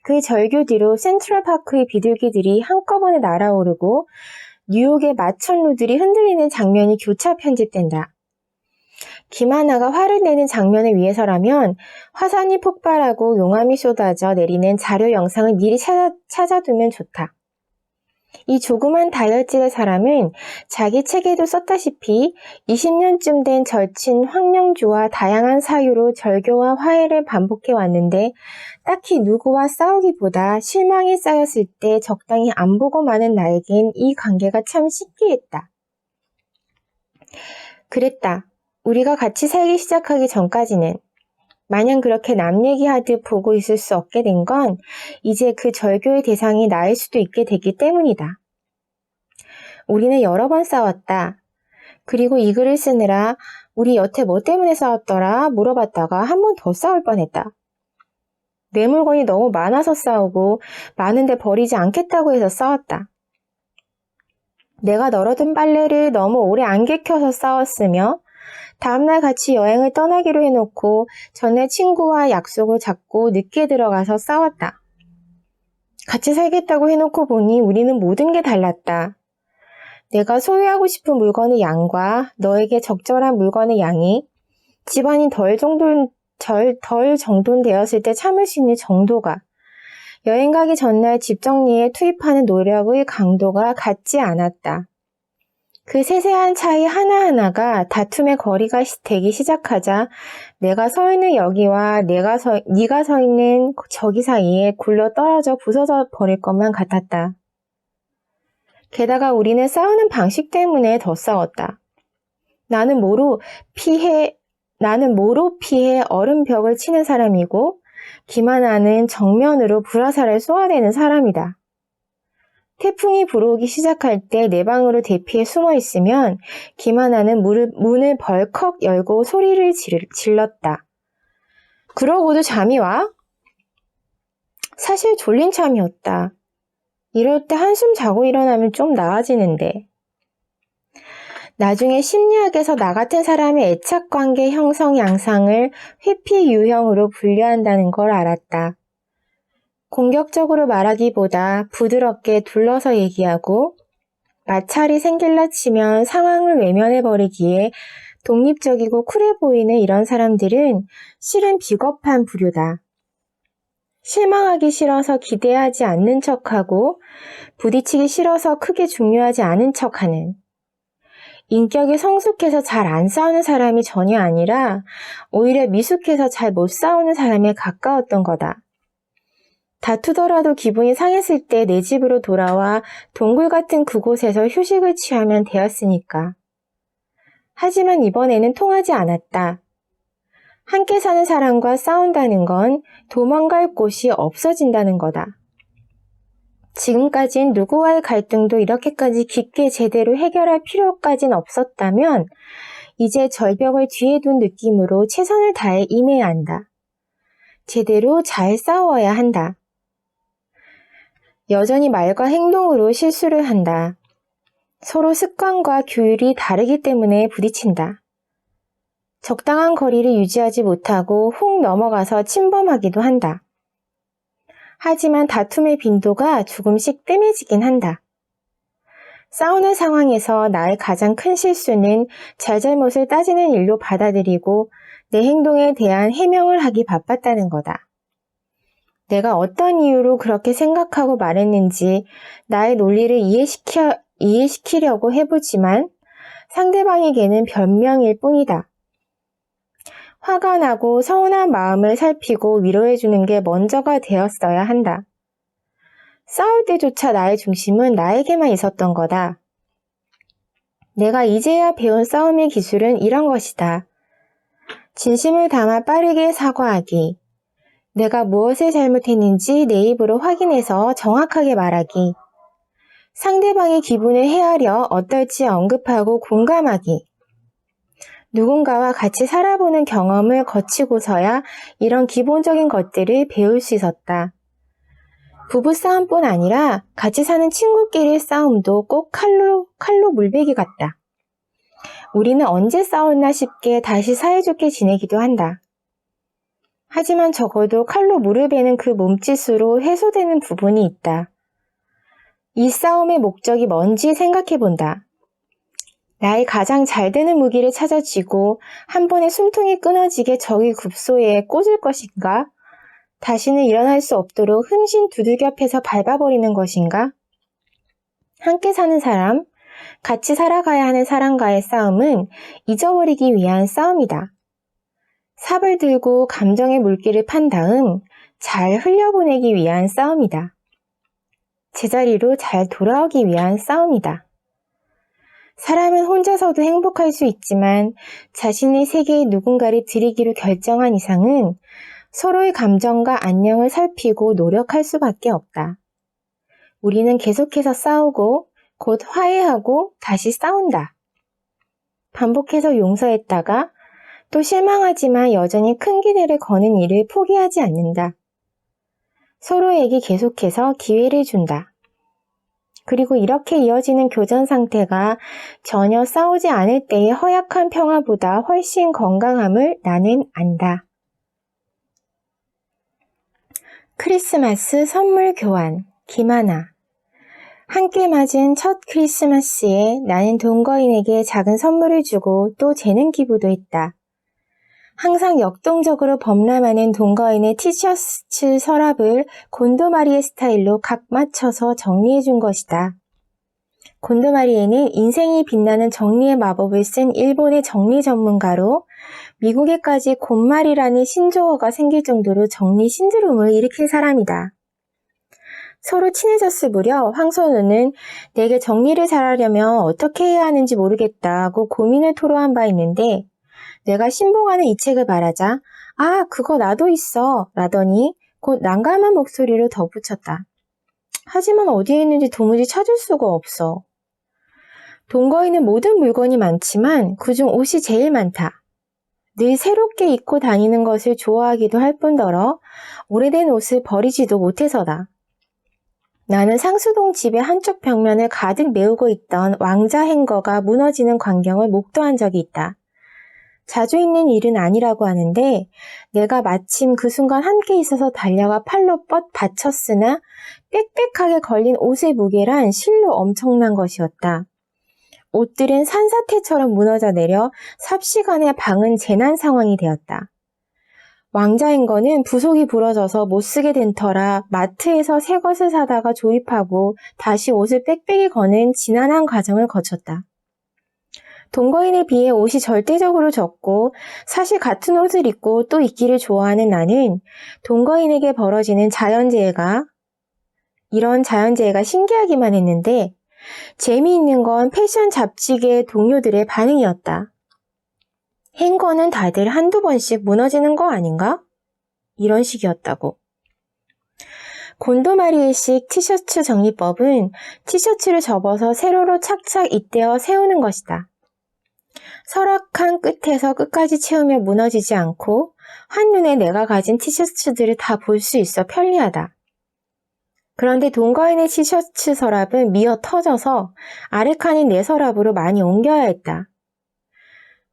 그 절규 뒤로 센트럴파크의 비둘기들이 한꺼번에 날아오르고 뉴욕의 마천루들이 흔들리는 장면이 교차 편집된다. 김하나가 화를 내는 장면을 위해서라면 화산이 폭발하고 용암이 쏟아져 내리는 자료 영상을 미리 찾아두면 좋다. 이 조그만 다이어트의 사람은 자기 책에도 썼다시피 20년쯤 된 절친 황영주와 다양한 사유로 절교와 화해를 반복해 왔는데 딱히 누구와 싸우기보다 실망이 쌓였을 때 적당히 안 보고 마는 나에겐 이 관계가 참 신기했다. 그랬다. 우리가 같이 살기 시작하기 전까지는 마냥 그렇게 남 얘기하듯 보고 있을 수 없게 된 건 이제 그 절교의 대상이 나일 수도 있게 됐기 때문이다. 우리는 여러 번 싸웠다. 그리고 이 글을 쓰느라 우리 여태 뭐 때문에 싸웠더라 물어봤다가 한 번 더 싸울 뻔했다. 내 물건이 너무 많아서 싸우고 많은데 버리지 않겠다고 해서 싸웠다. 내가 널어둔 빨래를 너무 오래 안 개켜서 싸웠으며 다음날 같이 여행을 떠나기로 해놓고 전에 친구와 약속을 잡고 늦게 들어가서 싸웠다. 같이 살겠다고 해놓고 보니 우리는 모든 게 달랐다. 내가 소유하고 싶은 물건의 양과 너에게 적절한 물건의 양이 집안이 덜 정돈되었을 때 참을 수 있는 정도가 여행 가기 전날 집 정리에 투입하는 노력의 강도가 같지 않았다. 그 세세한 차이 하나하나가 다툼의 거리가 되기 시작하자 내가 서 있는 여기와 네가 서 있는 저기 사이에 굴러 떨어져 부서져 버릴 것만 같았다. 게다가 우리는 싸우는 방식 때문에 더 싸웠다. 나는 모로 피해 얼음 벽을 치는 사람이고 김하나는 정면으로 불화살을 쏘아대는 사람이다. 태풍이 불어오기 시작할 때 내 방으로 대피해 숨어 있으면 김하나는 문을 벌컥 열고 소리를 질렀다. 그러고도 잠이 와? 사실 졸린 참이었다. 이럴 때 한숨 자고 일어나면 좀 나아지는데. 나중에 심리학에서 나 같은 사람의 애착관계 형성 양상을 회피 유형으로 분류한다는 걸 알았다. 공격적으로 말하기보다 부드럽게 둘러서 얘기하고 마찰이 생길라 치면 상황을 외면해버리기에 독립적이고 쿨해 보이는 이런 사람들은 실은 비겁한 부류다. 실망하기 싫어서 기대하지 않는 척하고 부딪히기 싫어서 크게 중요하지 않은 척하는 인격이 성숙해서 잘 안 싸우는 사람이 전혀 아니라 오히려 미숙해서 잘 못 싸우는 사람에 가까웠던 거다. 다투더라도 기분이 상했을 때 내 집으로 돌아와 동굴 같은 그곳에서 휴식을 취하면 되었으니까. 하지만 이번에는 통하지 않았다. 함께 사는 사람과 싸운다는 건 도망갈 곳이 없어진다는 거다. 지금까진 누구와의 갈등도 이렇게까지 깊게 제대로 해결할 필요까진 없었다면 이제 절벽을 뒤에 둔 느낌으로 최선을 다해 임해야 한다. 제대로 잘 싸워야 한다. 여전히 말과 행동으로 실수를 한다. 서로 습관과 규율이 다르기 때문에 부딪힌다. 적당한 거리를 유지하지 못하고 훅 넘어가서 침범하기도 한다. 하지만 다툼의 빈도가 조금씩 뜸해지긴 한다. 싸우는 상황에서 나의 가장 큰 실수는 잘잘못을 따지는 일로 받아들이고 내 행동에 대한 해명을 하기 바빴다는 거다. 내가 어떤 이유로 그렇게 생각하고 말했는지 나의 논리를 이해시키려고 해보지만 상대방에게는 변명일 뿐이다. 화가 나고 서운한 마음을 살피고 위로해주는 게 먼저가 되었어야 한다. 싸울 때조차 나의 중심은 나에게만 있었던 거다. 내가 이제야 배운 싸움의 기술은 이런 것이다. 진심을 담아 빠르게 사과하기. 내가 무엇을 잘못했는지 내 입으로 확인해서 정확하게 말하기. 상대방의 기분을 헤아려 어떨지 언급하고 공감하기. 누군가와 같이 살아보는 경험을 거치고서야 이런 기본적인 것들을 배울 수 있었다. 부부싸움뿐 아니라 같이 사는 친구끼리의 싸움도 꼭 칼로 물베기 같다. 우리는 언제 싸웠나 싶게 다시 사이좋게 지내기도 한다. 하지만 적어도 칼로 물을 베는 그 몸짓으로 해소되는 부분이 있다. 이 싸움의 목적이 뭔지 생각해본다. 나의 가장 잘 되는 무기를 찾아 쥐고 한 번에 숨통이 끊어지게 적의 굽소에 꽂을 것인가? 다시는 일어날 수 없도록 흠신 두들겨 패서 밟아버리는 것인가? 함께 사는 사람, 같이 살아가야 하는 사람과의 싸움은 잊어버리기 위한 싸움이다. 삽을 들고 감정의 물기를 판 다음 잘 흘려보내기 위한 싸움이다. 제자리로 잘 돌아오기 위한 싸움이다. 사람은 혼자서도 행복할 수 있지만 자신의 세계에 누군가를 들이기로 결정한 이상은 서로의 감정과 안녕을 살피고 노력할 수밖에 없다. 우리는 계속해서 싸우고 곧 화해하고 다시 싸운다. 반복해서 용서했다가 또 실망하지만 여전히 큰 기대를 거는 일을 포기하지 않는다. 서로에게 계속해서 기회를 준다. 그리고 이렇게 이어지는 교전 상태가 전혀 싸우지 않을 때의 허약한 평화보다 훨씬 건강함을 나는 안다. 크리스마스 선물 교환, 김하나. 함께 맞은 첫 크리스마스에 나는 동거인에게 작은 선물을 주고 또 재능 기부도 했다. 항상 역동적으로 범람하는 동거인의 티셔츠 서랍을 곤도마리의 스타일로 각 맞춰서 정리해준 것이다. 곤도마리에는 인생이 빛나는 정리의 마법을 쓴 일본의 정리 전문가로 미국에까지 곤마리라는 신조어가 생길 정도로 정리 신드롬을 일으킨 사람이다. 서로 친해졌을 무렵 황선우는 내게 정리를 잘하려면 어떻게 해야 하는지 모르겠다고 고민을 토로한 바 있는데 내가 신봉하는 이 책을 말하자 아 그거 나도 있어 라더니 곧 난감한 목소리로 덧붙였다. 하지만 어디에 있는지 도무지 찾을 수가 없어. 동거인은 모든 물건이 많지만 그중 옷이 제일 많다. 늘 새롭게 입고 다니는 것을 좋아하기도 할 뿐더러 오래된 옷을 버리지도 못해서다. 나는 상수동 집의 한쪽 벽면을 가득 메우고 있던 왕자 행거가 무너지는 광경을 목도한 적이 있다. 자주 있는 일은 아니라고 하는데 내가 마침 그 순간 함께 있어서 달려가 팔로 뻗 받쳤으나 빽빽하게 걸린 옷의 무게란 실로 엄청난 것이었다. 옷들은 산사태처럼 무너져 내려 삽시간에 방은 재난 상황이 되었다. 왕자 행거는 부속이 부러져서 못쓰게 된 터라 마트에서 새 것을 사다가 조립하고 다시 옷을 빽빽이 거는 지난한 과정을 거쳤다. 동거인에 비해 옷이 절대적으로 적고 사실 같은 옷을 입고 또 입기를 좋아하는 나는 동거인에게 벌어지는 이런 자연재해가 신기하기만 했는데 재미있는 건 패션 잡지계 동료들의 반응이었다. 행거는 다들 한두 번씩 무너지는 거 아닌가? 이런 식이었다고. 곤도마리에식 티셔츠 정리법은 티셔츠를 접어서 세로로 착착 잇대어 세우는 것이다. 설악한 끝에서 끝까지 채우며 무너지지 않고 한눈에 내가 가진 티셔츠들을 다 볼 수 있어 편리하다. 그런데 동거인의 티셔츠 서랍은 미어 터져서 아래 칸인 내 서랍으로 많이 옮겨야 했다.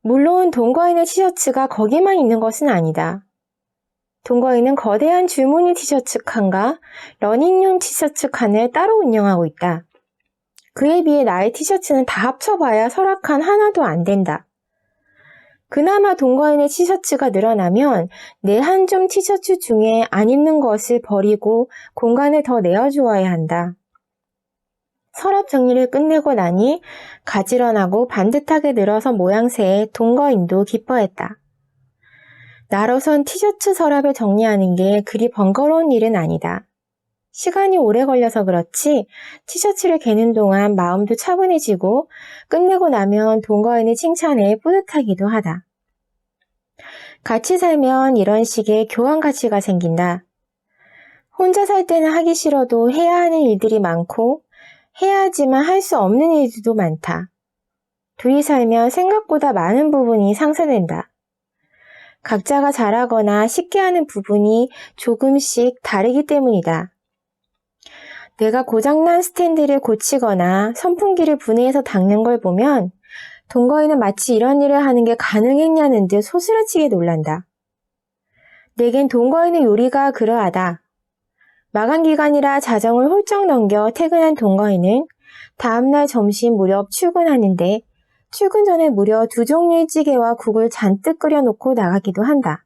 물론 동거인의 티셔츠가 거기만 있는 것은 아니다. 동거인은 거대한 줄무늬 티셔츠 칸과 러닝용 티셔츠 칸을 따로 운영하고 있다. 그에 비해 나의 티셔츠는 다 합쳐봐야 서랍칸 하나도 안 된다. 그나마 동거인의 티셔츠가 늘어나면 내 한 줌 티셔츠 중에 안 입는 것을 버리고 공간을 더 내어주어야 한다. 서랍 정리를 끝내고 나니 가지런하고 반듯하게 늘어서 모양새에 동거인도 기뻐했다. 나로선 티셔츠 서랍을 정리하는 게 그리 번거로운 일은 아니다. 시간이 오래 걸려서 그렇지 티셔츠를 개는 동안 마음도 차분해지고 끝내고 나면 동거인의 칭찬에 뿌듯하기도 하다. 같이 살면 이런 식의 교환 가치가 생긴다. 혼자 살 때는 하기 싫어도 해야 하는 일들이 많고 해야 하지만 할 수 없는 일들도 많다. 둘이 살면 생각보다 많은 부분이 상쇄된다. 각자가 잘하거나 쉽게 하는 부분이 조금씩 다르기 때문이다. 내가 고장난 스탠드를 고치거나 선풍기를 분해해서 닦는 걸 보면 동거인은 마치 이런 일을 하는 게 가능했냐는 듯 소스라치게 놀란다. 내겐 동거인의 요리가 그러하다. 마감기간이라 자정을 훌쩍 넘겨 퇴근한 동거인은 다음날 점심 무렵 출근하는데 출근 전에 무려 2종류의 찌개와 국을 잔뜩 끓여놓고 나가기도 한다.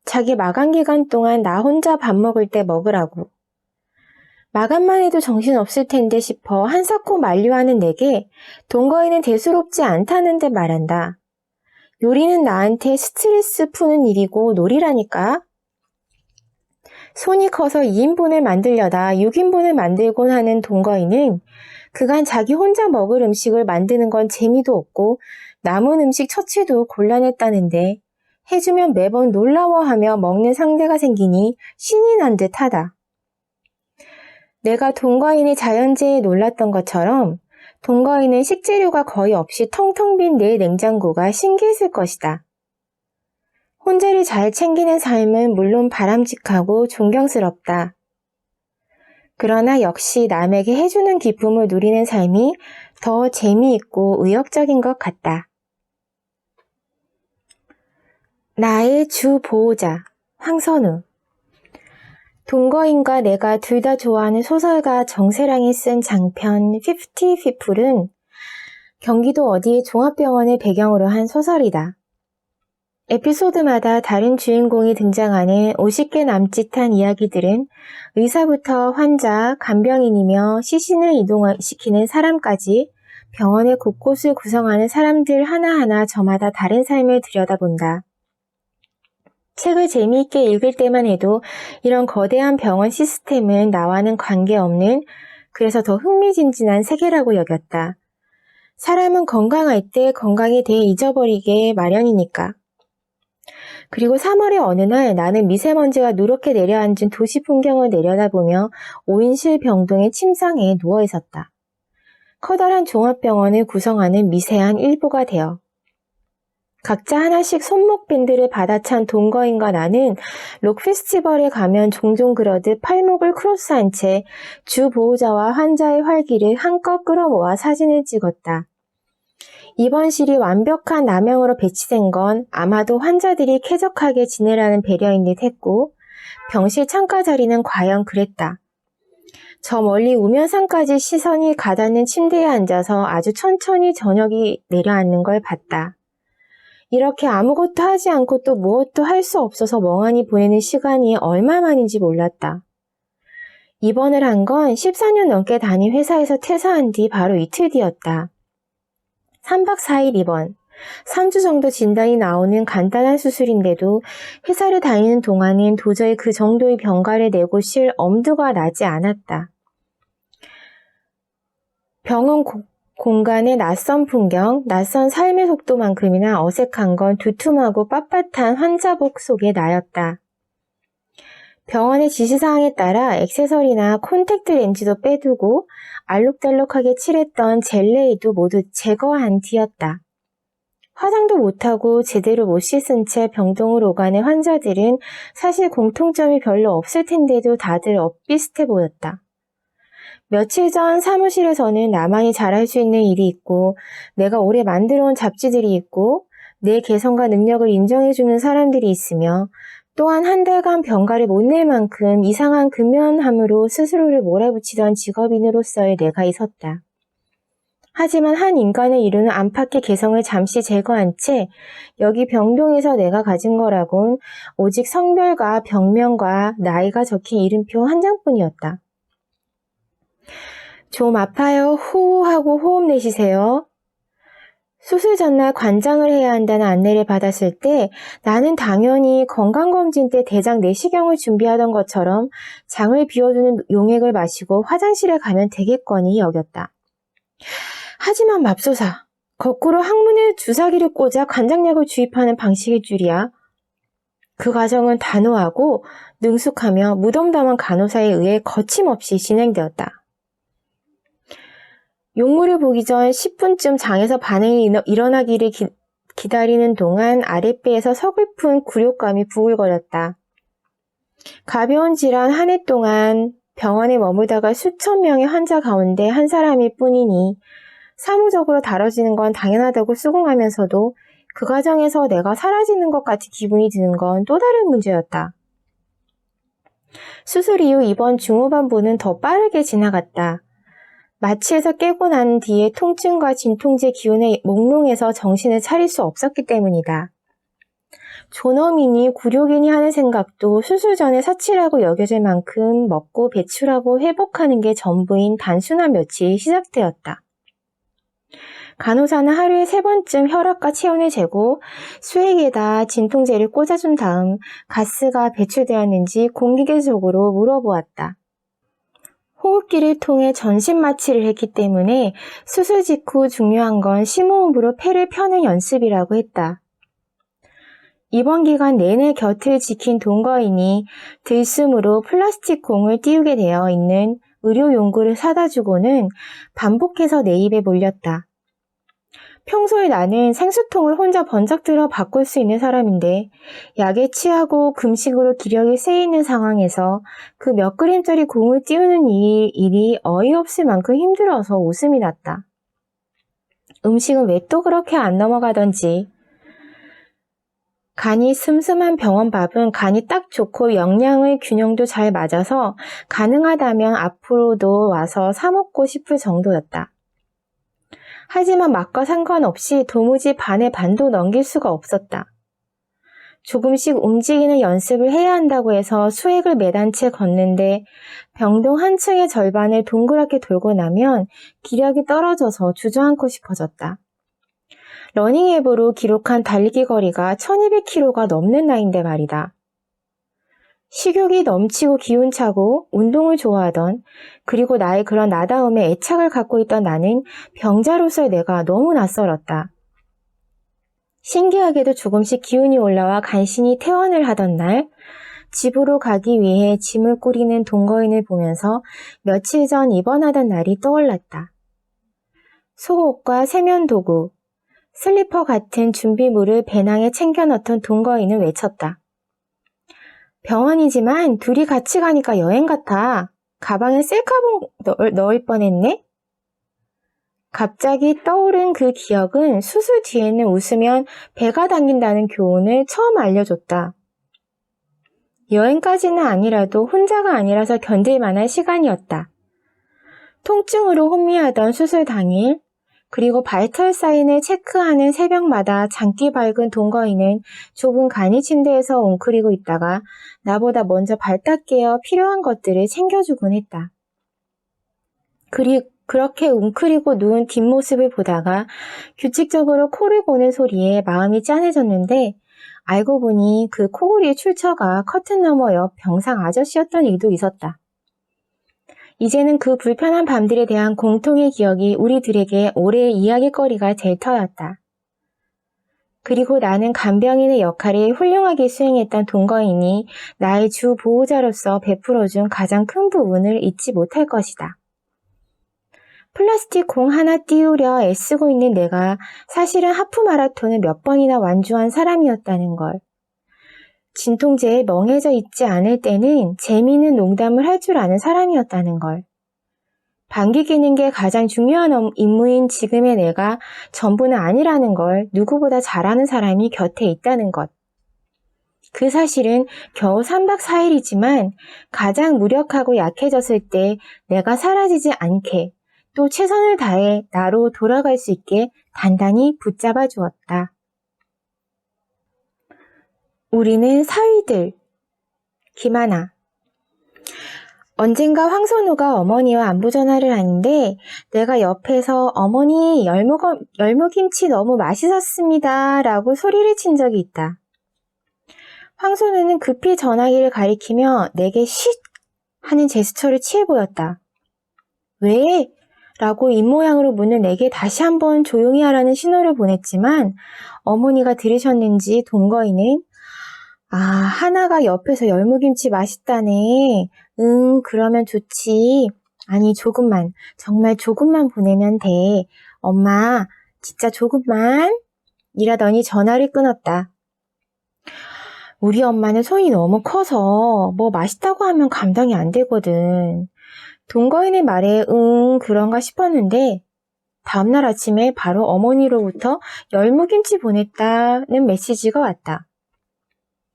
자기 마감기간 동안 나 혼자 밥 먹을 때 먹으라고. 마감만 해도 정신없을 텐데 싶어 한사코 만류하는 내게 동거인은 대수롭지 않다는 듯 말한다. 요리는 나한테 스트레스 푸는 일이고 놀이라니까. 손이 커서 2인분을 만들려다 6인분을 만들곤 하는 동거인은 그간 자기 혼자 먹을 음식을 만드는 건 재미도 없고 남은 음식 처치도 곤란했다는데 해주면 매번 놀라워하며 먹는 상대가 생기니 신이 난 듯하다. 내가 동거인의 자연재해에 놀랐던 것처럼 동거인은 식재료가 거의 없이 텅텅 빈 내 냉장고가 신기했을 것이다. 혼자를 잘 챙기는 삶은 물론 바람직하고 존경스럽다. 그러나 역시 남에게 해주는 기쁨을 누리는 삶이 더 재미있고 의욕적인 것 같다. 나의 주 보호자, 황선우. 동거인과 내가 둘 다 좋아하는 소설가 정세랑이 쓴 장편 50 People은 경기도 어디의 종합병원을 배경으로 한 소설이다. 에피소드마다 다른 주인공이 등장하는 50개 남짓한 이야기들은 의사부터 환자, 간병인이며 시신을 이동시키는 사람까지 병원의 곳곳을 구성하는 사람들 하나하나 저마다 다른 삶을 들여다본다. 책을 재미있게 읽을 때만 해도 이런 거대한 병원 시스템은 나와는 관계없는, 그래서 더 흥미진진한 세계라고 여겼다. 사람은 건강할 때 건강에 대해 잊어버리게 마련이니까. 그리고 3월의 어느 날 나는 미세먼지가 누렇게 내려앉은 도시 풍경을 내려다보며 5인실 병동의 침상에 누워 있었다. 커다란 종합병원을 구성하는 미세한 일부가 되어. 각자 하나씩 손목 밴드를 받아찬 동거인과 나는 록 페스티벌에 가면 종종 그러듯 팔목을 크로스한 채 주 보호자와 환자의 활기를 한껏 끌어모아 사진을 찍었다. 입원실이 완벽한 남형으로 배치된 건 아마도 환자들이 쾌적하게 지내라는 배려인 듯 했고, 병실 창가 자리는 과연 그랬다. 저 멀리 우면산까지 시선이 가닿는 침대에 앉아서 아주 천천히 저녁이 내려앉는 걸 봤다. 이렇게 아무것도 하지 않고 또 무엇도 할 수 없어서 멍하니 보내는 시간이 얼마만인지 몰랐다. 입원을 한 건 14년 넘게 다닌 회사에서 퇴사한 뒤 바로 이틀 뒤였다. 3박 4일 입원, 3주 정도 진단이 나오는 간단한 수술인데도 회사를 다니는 동안은 도저히 그 정도의 병가를 내고 쉴 엄두가 나지 않았다. 병원 공간의 낯선 풍경, 낯선 삶의 속도만큼이나 어색한 건 두툼하고 빳빳한 환자복 속의 나였다. 병원의 지시사항에 따라 액세서리나 콘택트 렌즈도 빼두고 알록달록하게 칠했던 젤레이도 모두 제거한 뒤였다. 화장도 못하고 제대로 못 씻은 채 병동으로 오가는 환자들은 사실 공통점이 별로 없을 텐데도 다들 엇비슷해 보였다. 며칠 전 사무실에서는 나만이 잘할 수 있는 일이 있고, 내가 오래 만들어온 잡지들이 있고, 내 개성과 능력을 인정해주는 사람들이 있으며, 또한 한 달간 병가를 못 낼 만큼 이상한 근면함으로 스스로를 몰아붙이던 직업인으로서의 내가 있었다. 하지만 한 인간을 이루는 안팎의 개성을 잠시 제거한 채 여기 병동에서 내가 가진 거라곤 오직 성별과 병명과 나이가 적힌 이름표 한 장뿐이었다. 좀 아파요. 호호하고 호흡 내쉬세요. 수술 전날 관장을 해야 한다는 안내를 받았을 때 나는 당연히 건강검진 때 대장 내시경을 준비하던 것처럼 장을 비워주는 용액을 마시고 화장실에 가면 되겠거니 여겼다. 하지만 맙소사, 거꾸로 항문에 주사기를 꽂아 관장약을 주입하는 방식일 줄이야. 그 과정은 단호하고 능숙하며 무덤덤한 간호사에 의해 거침없이 진행되었다. 용물을 보기 전 10분쯤 장에서 반응이 일어나기를 기다리는 동안 아랫배에서 서글픈 굴욕감이 부글거렸다. 가벼운 질환 한 해 동안 병원에 머물다가 수천 명의 환자 가운데 한 사람일 뿐이니 사무적으로 다뤄지는 건 당연하다고 수긍하면서도 그 과정에서 내가 사라지는 것 같은 기분이 드는 건 또 다른 문제였다. 수술 이후 입원 중후반부는 더 빠르게 지나갔다. 마취에서 깨고 난 뒤에 통증과 진통제 기운에 몽롱해서 정신을 차릴 수 없었기 때문이다. 존엄이니 굴욕이니 하는 생각도 수술 전에 사치라고 여겨질 만큼 먹고 배출하고 회복하는 게 전부인 단순한 며칠이 시작되었다. 간호사는 하루에 3번쯤 혈압과 체온을 재고 수액에다 진통제를 꽂아준 다음 가스가 배출되었는지 공기계속으로 물어보았다. 호흡기를 통해 전신 마취를 했기 때문에 수술 직후 중요한 건 심호흡으로 폐를 펴는 연습이라고 했다. 입원 기간 내내 곁을 지킨 동거인이 들숨으로 플라스틱 공을 띄우게 되어 있는 의료용구를 사다 주고는 반복해서 내 입에 몰렸다. 평소에 나는 생수통을 혼자 번쩍 들어 바꿀 수 있는 사람인데 약에 취하고 금식으로 기력이 쇠있는 상황에서 그 몇 그램짜리 공을 띄우는 일이 어이없을 만큼 힘들어서 웃음이 났다. 음식은 왜 또 그렇게 안 넘어가던지. 간이 슴슴한 병원밥은 간이 딱 좋고 영양의 균형도 잘 맞아서 가능하다면 앞으로도 와서 사 먹고 싶을 정도였다. 하지만 맛과 상관없이 도무지 반의 반도 넘길 수가 없었다. 조금씩 움직이는 연습을 해야 한다고 해서 수액을 매단 채 걷는데 병동 한 층의 절반을 동그랗게 돌고 나면 기력이 떨어져서 주저앉고 싶어졌다. 러닝 앱으로 기록한 달리기 거리가 1200km가 넘는 나이인데 말이다. 식욕이 넘치고 기운차고 운동을 좋아하던, 그리고 나의 그런 나다움에 애착을 갖고 있던 나는 병자로서의 내가 너무 낯설었다. 신기하게도 조금씩 기운이 올라와 간신히 퇴원을 하던 날, 집으로 가기 위해 짐을 꾸리는 동거인을 보면서 며칠 전 입원하던 날이 떠올랐다. 속옷과 세면도구, 슬리퍼 같은 준비물을 배낭에 챙겨 넣던 동거인은 외쳤다. 병원이지만 둘이 같이 가니까 여행 같아. 가방에 셀카봉 넣을 뻔했네? 갑자기 떠오른 그 기억은 수술 뒤에는 웃으면 배가 당긴다는 교훈을 처음 알려줬다. 여행까지는 아니라도 혼자가 아니라서 견딜 만한 시간이었다. 통증으로 혼미하던 수술 당일, 그리고 바이털 사인을 체크하는 새벽마다 장기 밝은 동거인은 좁은 간이 침대에서 웅크리고 있다가 나보다 먼저 발딱 깨어 필요한 것들을 챙겨주곤 했다. 그렇게 웅크리고 누운 뒷모습을 보다가 규칙적으로 코를 고는 소리에 마음이 짠해졌는데 알고 보니 그 코골이의 출처가 커튼 너머 옆 병상 아저씨였던 일도 있었다. 이제는 그 불편한 밤들에 대한 공통의 기억이 우리들에게 올해의 이야기거리가 될 터였다. 그리고 나는 간병인의 역할을 훌륭하게 수행했던 동거인이 나의 주 보호자로서 베풀어준 가장 큰 부분을 잊지 못할 것이다. 플라스틱 공 하나 띄우려 애쓰고 있는 내가 사실은 하프 마라톤을 몇 번이나 완주한 사람이었다는 걸. 진통제에 멍해져 있지 않을 때는 재미있는 농담을 할 줄 아는 사람이었다는 걸. 방귀 뀌는 게 가장 중요한 임무인 지금의 내가 전부는 아니라는 걸 누구보다 잘 아는 사람이 곁에 있다는 것. 그 사실은 겨우 3박 4일이지만 가장 무력하고 약해졌을 때 내가 사라지지 않게 또 최선을 다해 나로 돌아갈 수 있게 단단히 붙잡아 주었다. 우리는 사위들. 김하나. 언젠가 황선우가 어머니와 안부 전화를 하는데 내가 옆에서 어머니 열무김치 너무 맛있었습니다 라고 소리를 친 적이 있다. 황선우는 급히 전화기를 가리키며 내게 쉿 하는 제스처를 취해 보였다. 왜? 라고 입모양으로 묻는 내게 다시 한번 조용히 하라는 신호를 보냈지만 어머니가 들으셨는지 동거인은 하나가 옆에서 열무김치 맛있다네. 그러면 좋지. 아니, 조금만, 정말 조금만 보내면 돼. 엄마, 진짜 조금만. 이라더니 전화를 끊었다. 우리 엄마는 손이 너무 커서 뭐 맛있다고 하면 감당이 안 되거든. 동거인의 말에 그런가 싶었는데 다음날 아침에 바로 어머니로부터 열무김치 보냈다는 메시지가 왔다.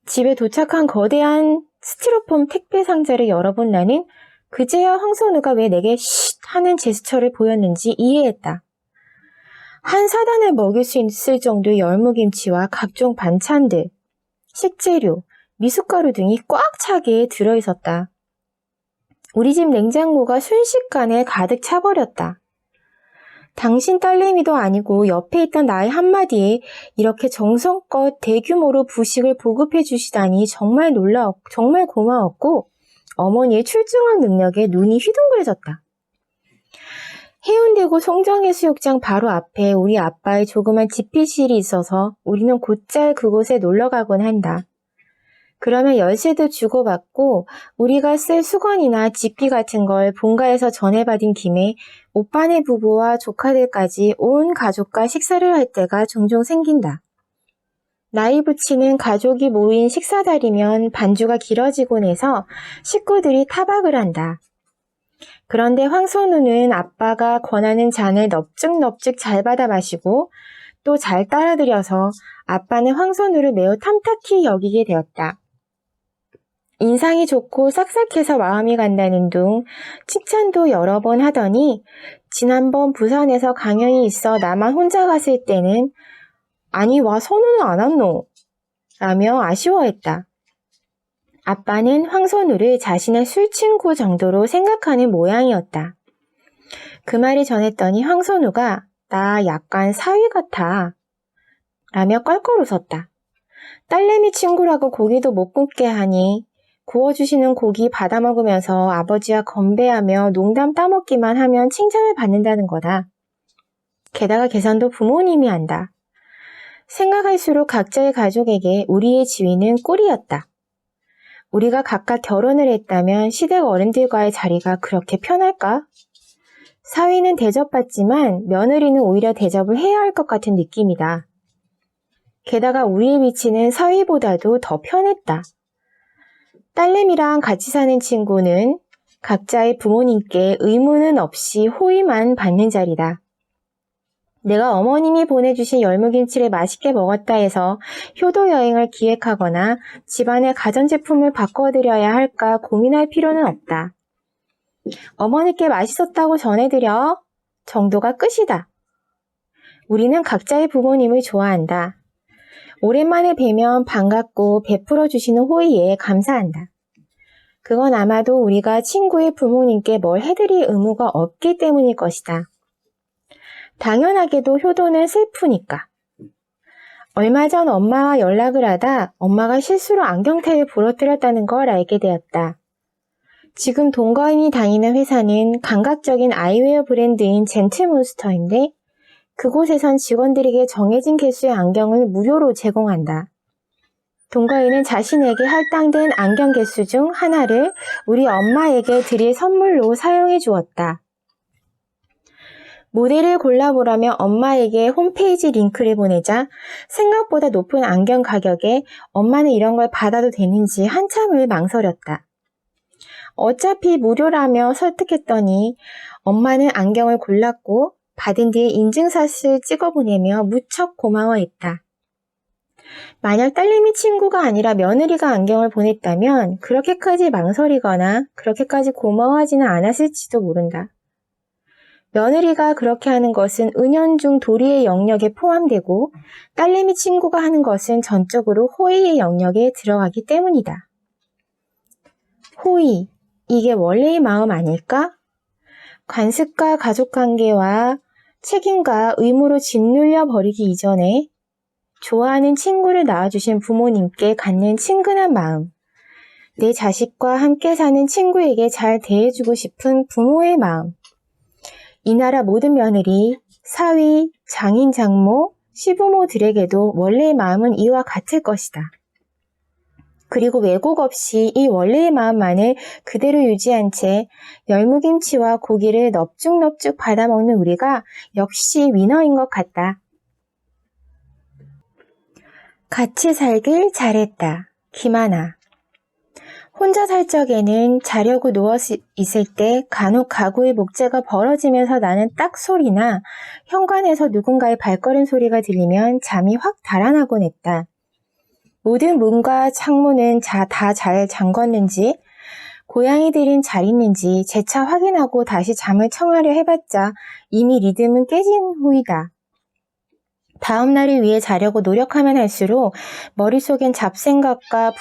집에 도착한 거대한 스티로폼 택배 상자를 열어본 나는 그제야 황선우가 왜 내게 쉿 하는 제스처를 보였는지 이해했다. 한 사단을 먹일 수 있을 정도의 열무김치와 각종 반찬들, 식재료, 미숫가루 등이 꽉 차게 들어있었다. 우리 집 냉장고가 순식간에 가득 차버렸다. 당신 딸내미도 아니고 옆에 있던 나의 한마디에 이렇게 정성껏 대규모로 부식을 보급해 주시다니 정말 정말 고마웠고 어머니의 출중한 능력에 눈이 휘둥그레졌다. 해운대구 송정해수욕장 바로 앞에 우리 아빠의 조그만 집필실이 있어서 우리는 곧잘 그곳에 놀러가곤 한다. 그러면 열쇠도 주고받고 우리가 쓸 수건이나 집기 같은 걸 본가에서 전해받은 김에 오빠네 부부와 조카들까지 온 가족과 식사를 할 때가 종종 생긴다. 나이 붙이는 가족이 모인 식사자리면 반주가 길어지곤 해서 식구들이 타박을 한다. 그런데 황선우는 아빠가 권하는 잔을 넙죽넙죽 잘 받아 마시고 또 잘 따라들여서 아빠는 황선우를 매우 탐탁히 여기게 되었다. 인상이 좋고 싹싹해서 마음이 간다는 둥 칭찬도 여러 번 하더니 지난번 부산에서 강연이 있어 나만 혼자 갔을 때는 아니 와 선우는 안 왔노? 라며 아쉬워했다. 아빠는 황선우를 자신의 술친구 정도로 생각하는 모양이었다. 그 말을 전했더니 황선우가 나 약간 사위 같아 라며 껄껄 웃었다. 딸내미 친구라고 고기도 못 굽게 하니 구워주시는 고기 받아먹으면서 아버지와 건배하며 농담 따먹기만 하면 칭찬을 받는다는 거다. 게다가 계산도 부모님이 한다. 생각할수록 각자의 가족에게 우리의 지위는 꿀이었다. 우리가 각각 결혼을 했다면 시댁 어른들과의 자리가 그렇게 편할까? 사위는 대접받지만 며느리는 오히려 대접을 해야 할 것 같은 느낌이다. 게다가 우리의 위치는 사위보다도 더 편했다. 딸내미랑 같이 사는 친구는 각자의 부모님께 의무는 없이 호의만 받는 자리다. 내가 어머님이 보내주신 열무김치를 맛있게 먹었다 해서 효도 여행을 기획하거나 집안의 가전제품을 바꿔드려야 할까 고민할 필요는 없다. 어머니께 맛있었다고 전해드려 정도가 끝이다. 우리는 각자의 부모님을 좋아한다. 오랜만에 뵈면 반갑고 베풀어 주시는 호의에 감사한다. 그건 아마도 우리가 친구의 부모님께 뭘 해드릴 의무가 없기 때문일 것이다. 당연하게도 효도는 슬프니까. 얼마 전 엄마와 연락을 하다 엄마가 실수로 안경테를 부러뜨렸다는 걸 알게 되었다. 지금 동거인이 다니는 회사는 감각적인 아이웨어 브랜드인 젠틀몬스터인데 그곳에선 직원들에게 정해진 개수의 안경을 무료로 제공한다. 동거인은 자신에게 할당된 안경 개수 중 하나를 우리 엄마에게 드릴 선물로 사용해 주었다. 모델을 골라보라며 엄마에게 홈페이지 링크를 보내자 생각보다 높은 안경 가격에 엄마는 이런 걸 받아도 되는지 한참을 망설였다. 어차피 무료라며 설득했더니 엄마는 안경을 골랐고 받은 뒤에 인증샷을 찍어보내며 무척 고마워했다. 만약 딸내미 친구가 아니라 며느리가 안경을 보냈다면 그렇게까지 망설이거나 그렇게까지 고마워하지는 않았을지도 모른다. 며느리가 그렇게 하는 것은 은연중 도리의 영역에 포함되고 딸내미 친구가 하는 것은 전적으로 호의의 영역에 들어가기 때문이다. 호의, 이게 원래의 마음 아닐까? 관습과 가족관계와 책임과 의무로 짓눌려 버리기 이전에 좋아하는 친구를 낳아주신 부모님께 갖는 친근한 마음, 내 자식과 함께 사는 친구에게 잘 대해주고 싶은 부모의 마음, 이 나라 모든 며느리, 사위, 장인, 장모, 시부모들에게도 원래의 마음은 이와 같을 것이다. 그리고 왜곡 없이 이 원래의 마음만을 그대로 유지한 채 열무김치와 고기를 넙죽넙죽 받아먹는 우리가 역시 위너인 것 같다. 같이 살길 잘했다. 김하나. 혼자 살 적에는 자려고 누워 있을 때 간혹 가구의 목재가 벌어지면서 나는 딱 소리나 현관에서 누군가의 발걸음 소리가 들리면 잠이 확 달아나곤 했다. 모든 문과 창문은 다 잘 잠궜는지, 고양이들은 잘 있는지 재차 확인하고 다시 잠을 청하려 해봤자 이미 리듬은 깨진 후이다. 다음 날을 위해 자려고 노력하면 할수록 머릿속엔 잡생각과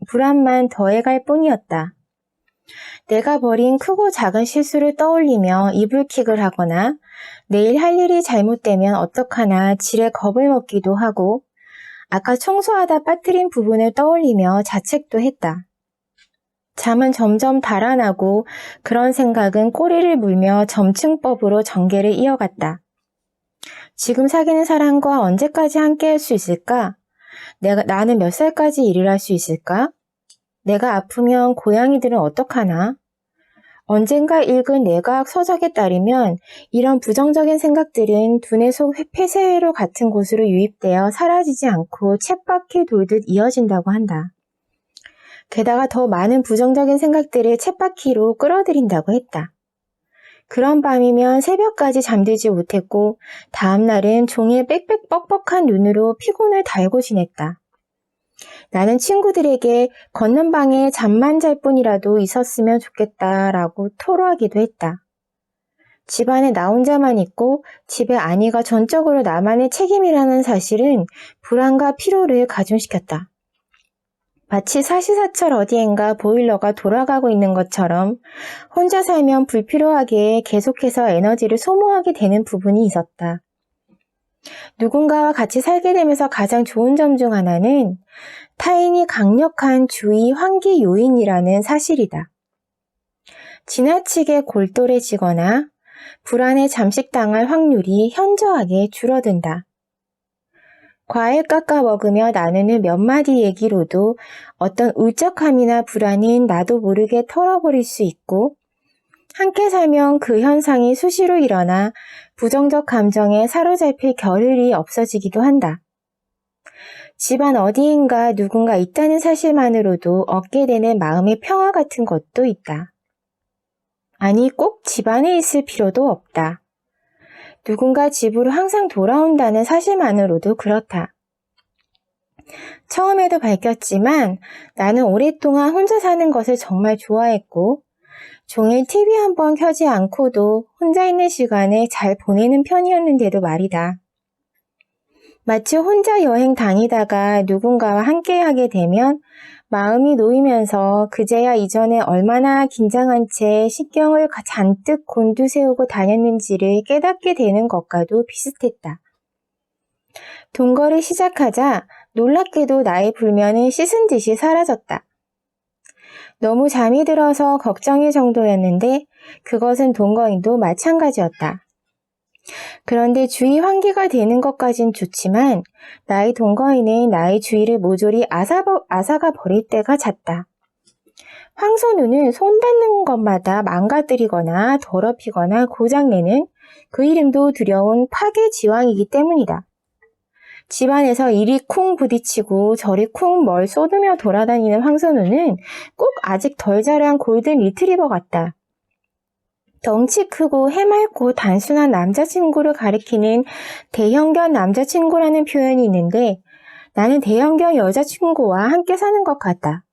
불안만 더해갈 뿐이었다. 내가 벌인 크고 작은 실수를 떠올리며 이불킥을 하거나 내일 할 일이 잘못되면 어떡하나 지레 겁을 먹기도 하고 아까 청소하다 빠뜨린 부분을 떠올리며 자책도 했다. 잠은 점점 달아나고 그런 생각은 꼬리를 물며 점층법으로 전개를 이어갔다. 지금 사귀는 사람과 언제까지 함께 할 수 있을까? 나는 몇 살까지 일을 할 수 있을까? 내가 아프면 고양이들은 어떡하나? 언젠가 읽은 뇌과학 서적에 따르면 이런 부정적인 생각들은 두뇌 속 폐쇄회로 같은 곳으로 유입되어 사라지지 않고 쳇바퀴 돌듯 이어진다고 한다. 게다가 더 많은 부정적인 생각들을 쳇바퀴로 끌어들인다고 했다. 그런 밤이면 새벽까지 잠들지 못했고 다음 날은 종일 빽빽뻑뻑한 눈으로 피곤을 달고 지냈다. 나는 친구들에게 건넌방에 잠만 잘 뿐이라도 있었으면 좋겠다라고 토로하기도 했다. 집안에 나 혼자만 있고 집에 아내가 전적으로 나만의 책임이라는 사실은 불안과 피로를 가중시켰다. 마치 사시사철 어디엔가 보일러가 돌아가고 있는 것처럼 혼자 살면 불필요하게 계속해서 에너지를 소모하게 되는 부분이 있었다. 누군가와 같이 살게 되면서 가장 좋은 점 중 하나는 타인이 강력한 주의 환기 요인이라는 사실이다. 지나치게 골똘해지거나 불안에 잠식당할 확률이 현저하게 줄어든다. 과일 깎아 먹으며 나누는 몇 마디 얘기로도 어떤 울적함이나 불안은 나도 모르게 털어버릴 수 있고, 함께 살면 그 현상이 수시로 일어나 부정적 감정에 사로잡힐 겨를이 없어지기도 한다. 집안 어디인가 누군가 있다는 사실만으로도 얻게 되는 마음의 평화 같은 것도 있다. 아니, 꼭 집안에 있을 필요도 없다. 누군가 집으로 항상 돌아온다는 사실만으로도 그렇다. 처음에도 밝혔지만 나는 오랫동안 혼자 사는 것을 정말 좋아했고, 종일 TV 한 번 켜지 않고도 혼자 있는 시간을 잘 보내는 편이었는데도 말이다. 마치 혼자 여행 다니다가 누군가와 함께하게 되면 마음이 놓이면서 그제야 이전에 얼마나 긴장한 채 신경을 잔뜩 곤두세우고 다녔는지를 깨닫게 되는 것과도 비슷했다. 동거를 시작하자 놀랍게도 나의 불면은 씻은 듯이 사라졌다. 너무 잠이 들어서 걱정일 정도였는데 그것은 동거인도 마찬가지였다. 그런데 주의 환기가 되는 것까진 좋지만 나의 동거인은 나의 주의를 모조리 앗아가 버릴 때가 잦다. 황선우는 손 닿는 것마다 망가뜨리거나 더럽히거나 고장내는 그 이름도 두려운 파괴지왕이기 때문이다. 집안에서 이리 쿵 부딪히고 저리 쿵 뭘 쏟으며 돌아다니는 황선우는 꼭 아직 덜 자란 골든 리트리버 같다. 덩치 크고 해맑고 단순한 남자친구를 가리키는 대형견 남자친구라는 표현이 있는데 나는 대형견 여자친구와 함께 사는 것 같다.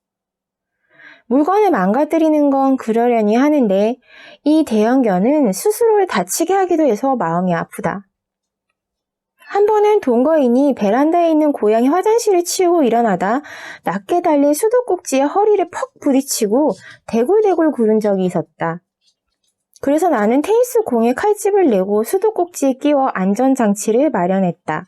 물건을 망가뜨리는 건 그러려니 하는데 이 대형견은 스스로를 다치게 하기도 해서 마음이 아프다. 한 번은 동거인이 베란다에 있는 고양이 화장실을 치우고 일어나다 낮게 달린 수도꼭지에 허리를 퍽 부딪히고 대굴대굴 구른 적이 있었다. 그래서 나는 테니스 공에 칼집을 내고 수도꼭지에 끼워 안전장치를 마련했다.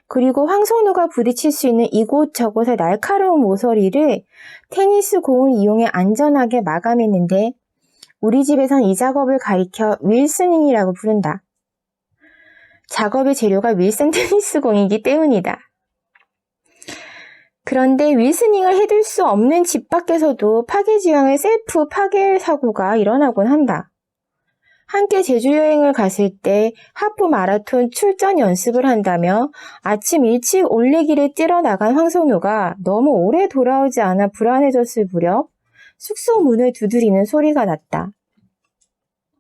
그리고 황선우가 부딪힐 수 있는 이곳저곳의 날카로운 모서리를 테니스 공을 이용해 안전하게 마감했는데 우리 집에선 이 작업을 가리켜 윌스닝이라고 부른다. 작업의 재료가 윌슨 테니스 공이기 때문이다. 그런데 윌스닝을 해둘 수 없는 집 밖에서도 파괴지왕의 셀프 파괴 사고가 일어나곤 한다. 함께 제주여행을 갔을 때 하프 마라톤 출전 연습을 한다며 아침 일찍 올레길을 뛰러 나간 황선우가 너무 오래 돌아오지 않아 불안해졌을 무렵 숙소 문을 두드리는 소리가 났다.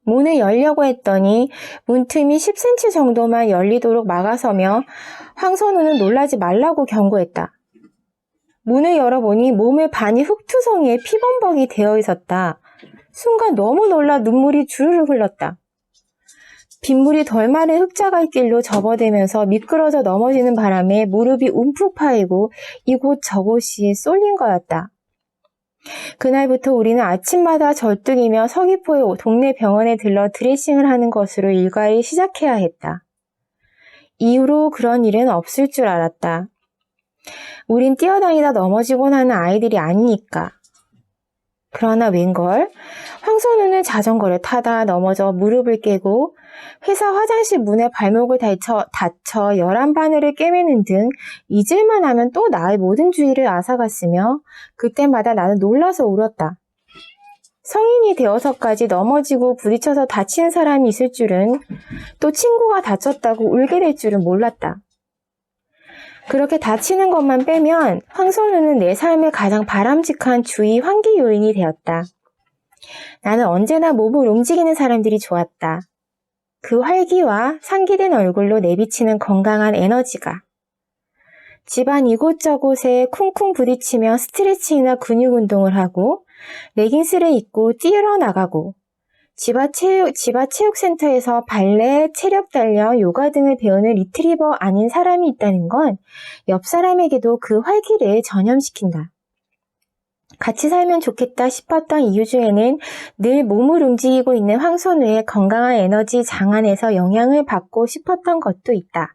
문을 열려고 했더니 문틈이 10cm 정도만 열리도록 막아서며 황선우는 놀라지 말라고 경고했다. 문을 열어보니 몸의 반이 흙투성이에 피범벅이 되어 있었다. 순간 너무 놀라 눈물이 주르르 흘렀다. 빗물이 덜 마른 흙자갈길로 접어대면서 미끄러져 넘어지는 바람에 무릎이 움푹 파이고 이곳 저곳이 쏠린 거였다. 그날부터 우리는 아침마다 절뚝이며 서귀포의 동네 병원에 들러 드레싱을 하는 것으로 일과를 시작해야 했다. 이후로 그런 일은 없을 줄 알았다. 우린 뛰어다니다 넘어지곤 하는 아이들이 아니니까. 그러나 웬걸? 황선우는 자전거를 타다 넘어져 무릎을 깨고 회사 화장실 문에 발목을 다쳐 열한 바늘을 꿰매는 등 잊을만 하면 또 나의 모든 주의를 앗아갔으며 그때마다 나는 놀라서 울었다. 성인이 되어서까지 넘어지고 부딪혀서 다치는 사람이 있을 줄은, 또 친구가 다쳤다고 울게 될 줄은 몰랐다. 그렇게 다치는 것만 빼면 황선우는 내 삶의 가장 바람직한 주의 환기 요인이 되었다. 나는 언제나 몸을 움직이는 사람들이 좋았다. 그 활기와 상기된 얼굴로 내비치는 건강한 에너지가. 집안 이곳저곳에 쿵쿵 부딪히며 스트레칭이나 근육 운동을 하고 레깅스를 입고 뛰러 나가고 지바체육센터에서 발레, 체력 단련, 요가 등을 배우는 리트리버 아닌 사람이 있다는 건 옆 사람에게도 그 활기를 전염시킨다. 같이 살면 좋겠다 싶었던 이유 중에는 늘 몸을 움직이고 있는 황선우의 건강한 에너지 장안에서 영향을 받고 싶었던 것도 있다.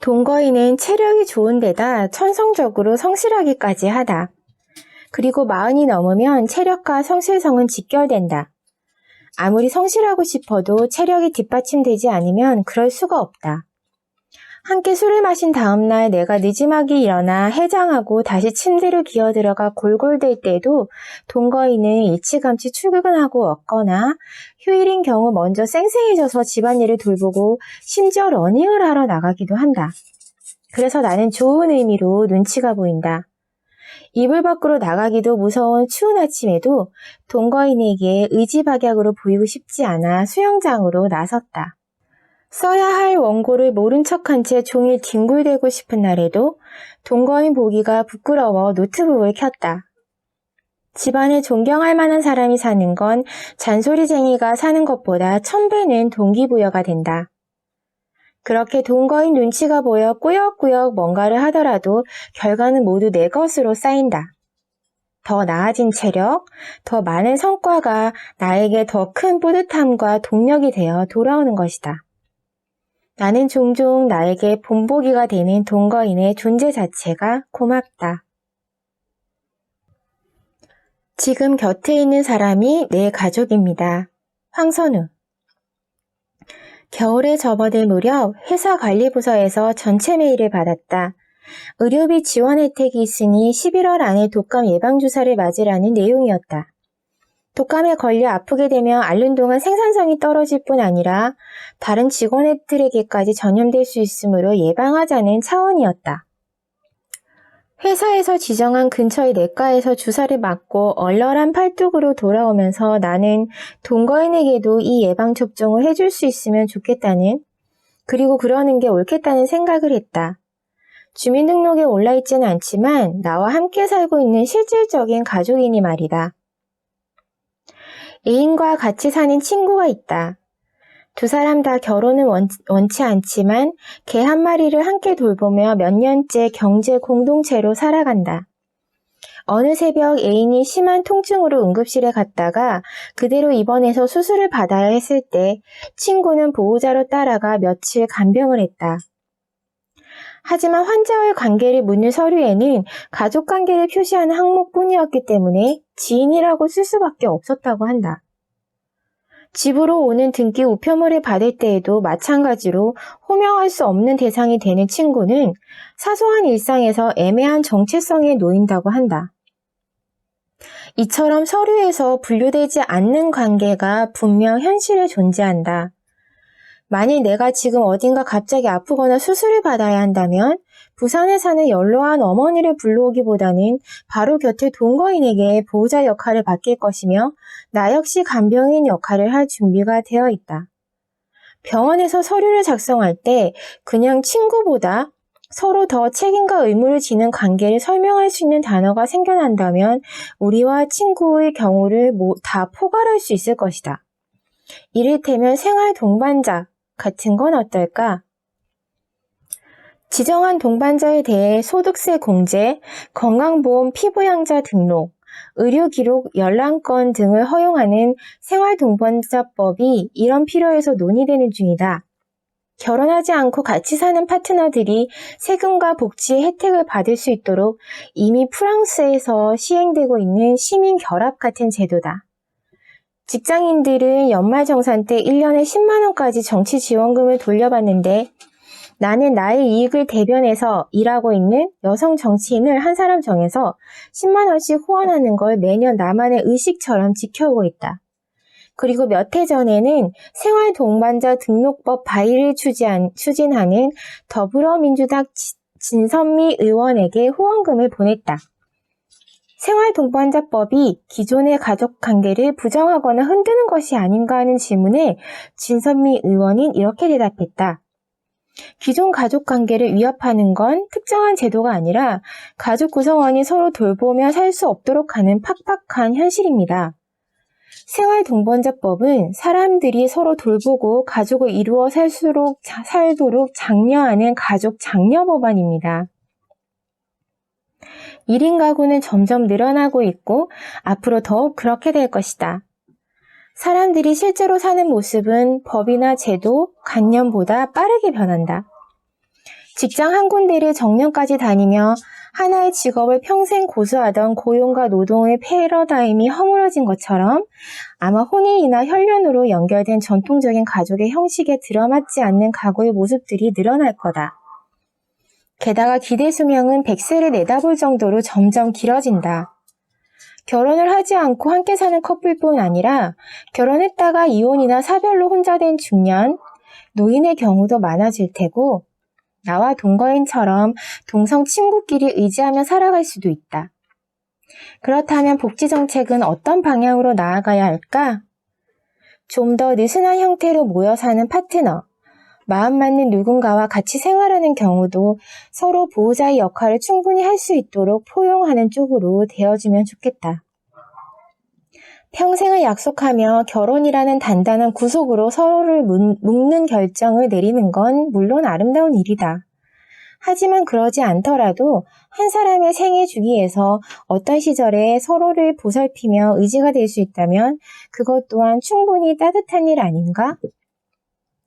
동거인은 체력이 좋은 데다 천성적으로 성실하기까지 하다. 그리고 40이 넘으면 체력과 성실성은 직결된다. 아무리 성실하고 싶어도 체력이 뒷받침되지 않으면 그럴 수가 없다. 함께 술을 마신 다음날 내가 늦지막이 일어나 해장하고 다시 침대로 기어들어가 골골댈 때도 동거인은 일찌감치 출근하고 없거나 휴일인 경우 먼저 쌩쌩해져서 집안일을 돌보고 심지어 러닝을 하러 나가기도 한다. 그래서 나는 좋은 의미로 눈치가 보인다. 이불 밖으로 나가기도 무서운 추운 아침에도 동거인에게 의지박약으로 보이고 싶지 않아 수영장으로 나섰다. 써야 할 원고를 모른 척한 채 종일 뒹굴대고 싶은 날에도 동거인 보기가 부끄러워 노트북을 켰다. 집안에 존경할 만한 사람이 사는 건 잔소리쟁이가 사는 것보다 1000배는 동기부여가 된다. 그렇게 동거인 눈치가 보여 꾸역꾸역 뭔가를 하더라도 결과는 모두 내 것으로 쌓인다. 더 나아진 체력, 더 많은 성과가 나에게 더 큰 뿌듯함과 동력이 되어 돌아오는 것이다. 나는 종종 나에게 본보기가 되는 동거인의 존재 자체가 고맙다. 지금 곁에 있는 사람이 내 가족입니다. 황선우. 겨울에 접어들 무렵 회사 관리부서에서 전체 메일을 받았다. 의료비 지원 혜택이 있으니 11월 안에 독감 예방주사를 맞으라는 내용이었다. 독감에 걸려 아프게 되면 앓는 동안 생산성이 떨어질 뿐 아니라 다른 직원들에게까지 전염될 수 있으므로 예방하자는 차원이었다. 회사에서 지정한 근처의 내과에서 주사를 맞고 얼얼한 팔뚝으로 돌아오면서 나는 동거인에게도 이 예방접종을 해줄 수 있으면 좋겠다는, 그리고 그러는 게 옳겠다는 생각을 했다. 주민등록에 올라있지는 않지만 나와 함께 살고 있는 실질적인 가족이니 말이다. 애인과 같이 사는 친구가 있다. 두 사람 다 결혼은 원치 않지만 개 한 마리를 함께 돌보며 몇 년째 경제 공동체로 살아간다. 어느 새벽 애인이 심한 통증으로 응급실에 갔다가 그대로 입원해서 수술을 받아야 했을 때 친구는 보호자로 따라가 며칠 간병을 했다. 하지만 환자와의 관계를 묻는 서류에는 가족관계를 표시하는 항목뿐이었기 때문에 지인이라고 쓸 수밖에 없었다고 한다. 집으로 오는 등기 우편물을 받을 때에도 마찬가지로 호명할 수 없는 대상이 되는 친구는 사소한 일상에서 애매한 정체성에 놓인다고 한다. 이처럼 서류에서 분류되지 않는 관계가 분명 현실에 존재한다. 만일 내가 지금 어딘가 갑자기 아프거나 수술을 받아야 한다면 부산에 사는 연로한 어머니를 불러오기보다는 바로 곁에 동거인에게 보호자 역할을 맡길 것이며 나 역시 간병인 역할을 할 준비가 되어 있다. 병원에서 서류를 작성할 때 그냥 친구보다 서로 더 책임과 의무를 지는 관계를 설명할 수 있는 단어가 생겨난다면 우리와 친구의 경우를 다 포괄할 수 있을 것이다. 이를테면 생활 동반자 같은 건 어떨까? 지정한 동반자에 대해 소득세 공제, 건강보험 피부양자 등록, 의료기록 열람권 등을 허용하는 생활동반자법이 이런 필요에서 논의되는 중이다. 결혼하지 않고 같이 사는 파트너들이 세금과 복지 혜택을 받을 수 있도록 이미 프랑스에서 시행되고 있는 시민결합 같은 제도다. 직장인들은 연말정산 때 1년에 10만 원까지 정치 지원금을 돌려받는데 나는 나의 이익을 대변해서 일하고 있는 여성 정치인을 한 사람 정해서 10만 원씩 후원하는 걸 매년 나만의 의식처럼 지켜오고 있다. 그리고 몇 해 전에는 생활동반자 등록법 발의를 추진하는 더불어민주당 진선미 의원에게 후원금을 보냈다. 생활동반자법이 기존의 가족관계를 부정하거나 흔드는 것이 아닌가 하는 질문에 진선미 의원은 이렇게 대답했다. 기존 가족관계를 위협하는 건 특정한 제도가 아니라 가족 구성원이 서로 돌보며 살 수 없도록 하는 팍팍한 현실입니다. 생활동반자법은 사람들이 서로 돌보고 가족을 이루어 살도록 장려하는 가족 장려 법안입니다. 1인 가구는 점점 늘어나고 있고 앞으로 더욱 그렇게 될 것이다. 사람들이 실제로 사는 모습은 법이나 제도, 관념보다 빠르게 변한다. 직장 한 군데를 정년까지 다니며 하나의 직업을 평생 고수하던 고용과 노동의 패러다임이 허물어진 것처럼 아마 혼인이나 혈연으로 연결된 전통적인 가족의 형식에 들어맞지 않는 가구의 모습들이 늘어날 거다. 게다가 기대 수명은 100세를 내다볼 정도로 점점 길어진다. 결혼을 하지 않고 함께 사는 커플뿐 아니라 결혼했다가 이혼이나 사별로 혼자 된 중년, 노인의 경우도 많아질 테고 나와 동거인처럼 동성 친구끼리 의지하며 살아갈 수도 있다. 그렇다면 복지정책은 어떤 방향으로 나아가야 할까? 좀 더 느슨한 형태로 모여 사는 파트너, 마음 맞는 누군가와 같이 생활하는 경우도 서로 보호자의 역할을 충분히 할 수 있도록 포용하는 쪽으로 되어주면 좋겠다. 평생을 약속하며 결혼이라는 단단한 구속으로 서로를 묶는 결정을 내리는 건 물론 아름다운 일이다. 하지만 그러지 않더라도 한 사람의 생애 주기에서 어떤 시절에 서로를 보살피며 의지가 될 수 있다면 그것 또한 충분히 따뜻한 일 아닌가?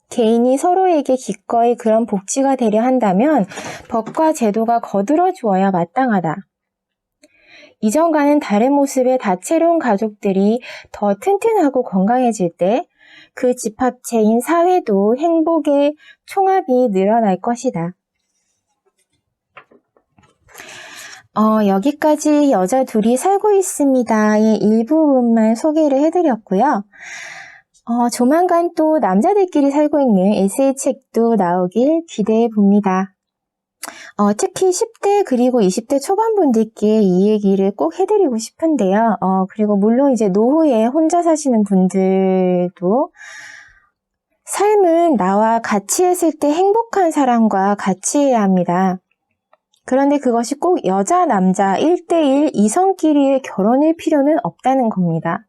개인이 서로에게 기꺼이 그런 복지가 되려 한다면 법과 제도가 거들어 주어야 마땅하다. 이전과는 다른 모습의 다채로운 가족들이 더 튼튼하고 건강해질 때 그 집합체인 사회도 행복의 총합이 늘어날 것이다. 여기까지 여자 둘이 살고 있습니다의 일부분만 소개를 해드렸고요. 조만간 또 남자들끼리 살고 있는 에세이 책도 나오길 기대해 봅니다. 특히 10대 그리고 20대 초반분들께 이 얘기를 꼭 해드리고 싶은데요. 그리고 물론 이제 노후에 혼자 사시는 분들도 삶은 나와 같이 했을 때 행복한 사람과 같이 해야 합니다. 그런데 그것이 꼭 여자, 남자 1대1 이성끼리의 결혼일 필요는 없다는 겁니다.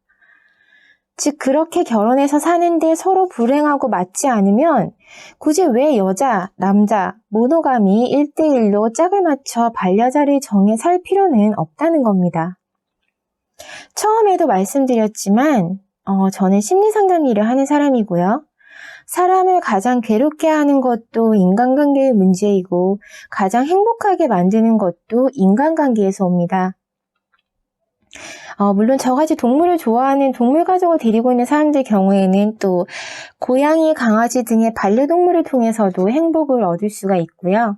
즉 그렇게 결혼해서 사는데 서로 불행하고 맞지 않으면 굳이 왜 여자, 남자, 모노가미 1대1로 짝을 맞춰 반려자를 정해 살 필요는 없다는 겁니다. 처음에도 말씀드렸지만 저는 심리상담 일을 하는 사람이고요. 사람을 가장 괴롭게 하는 것도 인간관계의 문제이고 가장 행복하게 만드는 것도 인간관계에서 옵니다. 물론 저같이 동물을 좋아하는 동물 가족을 데리고 있는 사람들 경우에는 또 고양이, 강아지 등의 반려동물을 통해서도 행복을 얻을 수가 있고요.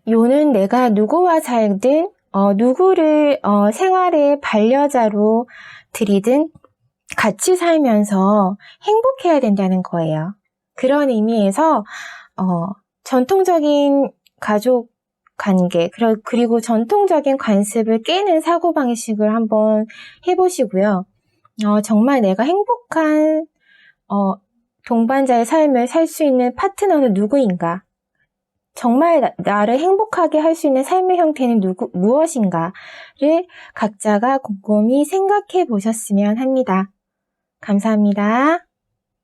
요는 내가 누구와 살든 누구를 생활의 반려자로 들이든 같이 살면서 행복해야 된다는 거예요. 그런 의미에서 전통적인 가족 관계, 그리고 전통적인 관습을 깨는 사고방식을 한번 해보시고요. 정말 내가 행복한 동반자의 삶을 살 수 있는 파트너는 누구인가? 정말 나를 행복하게 할 수 있는 삶의 형태는 무엇인가를 각자가 곰곰이 생각해 보셨으면 합니다. 감사합니다.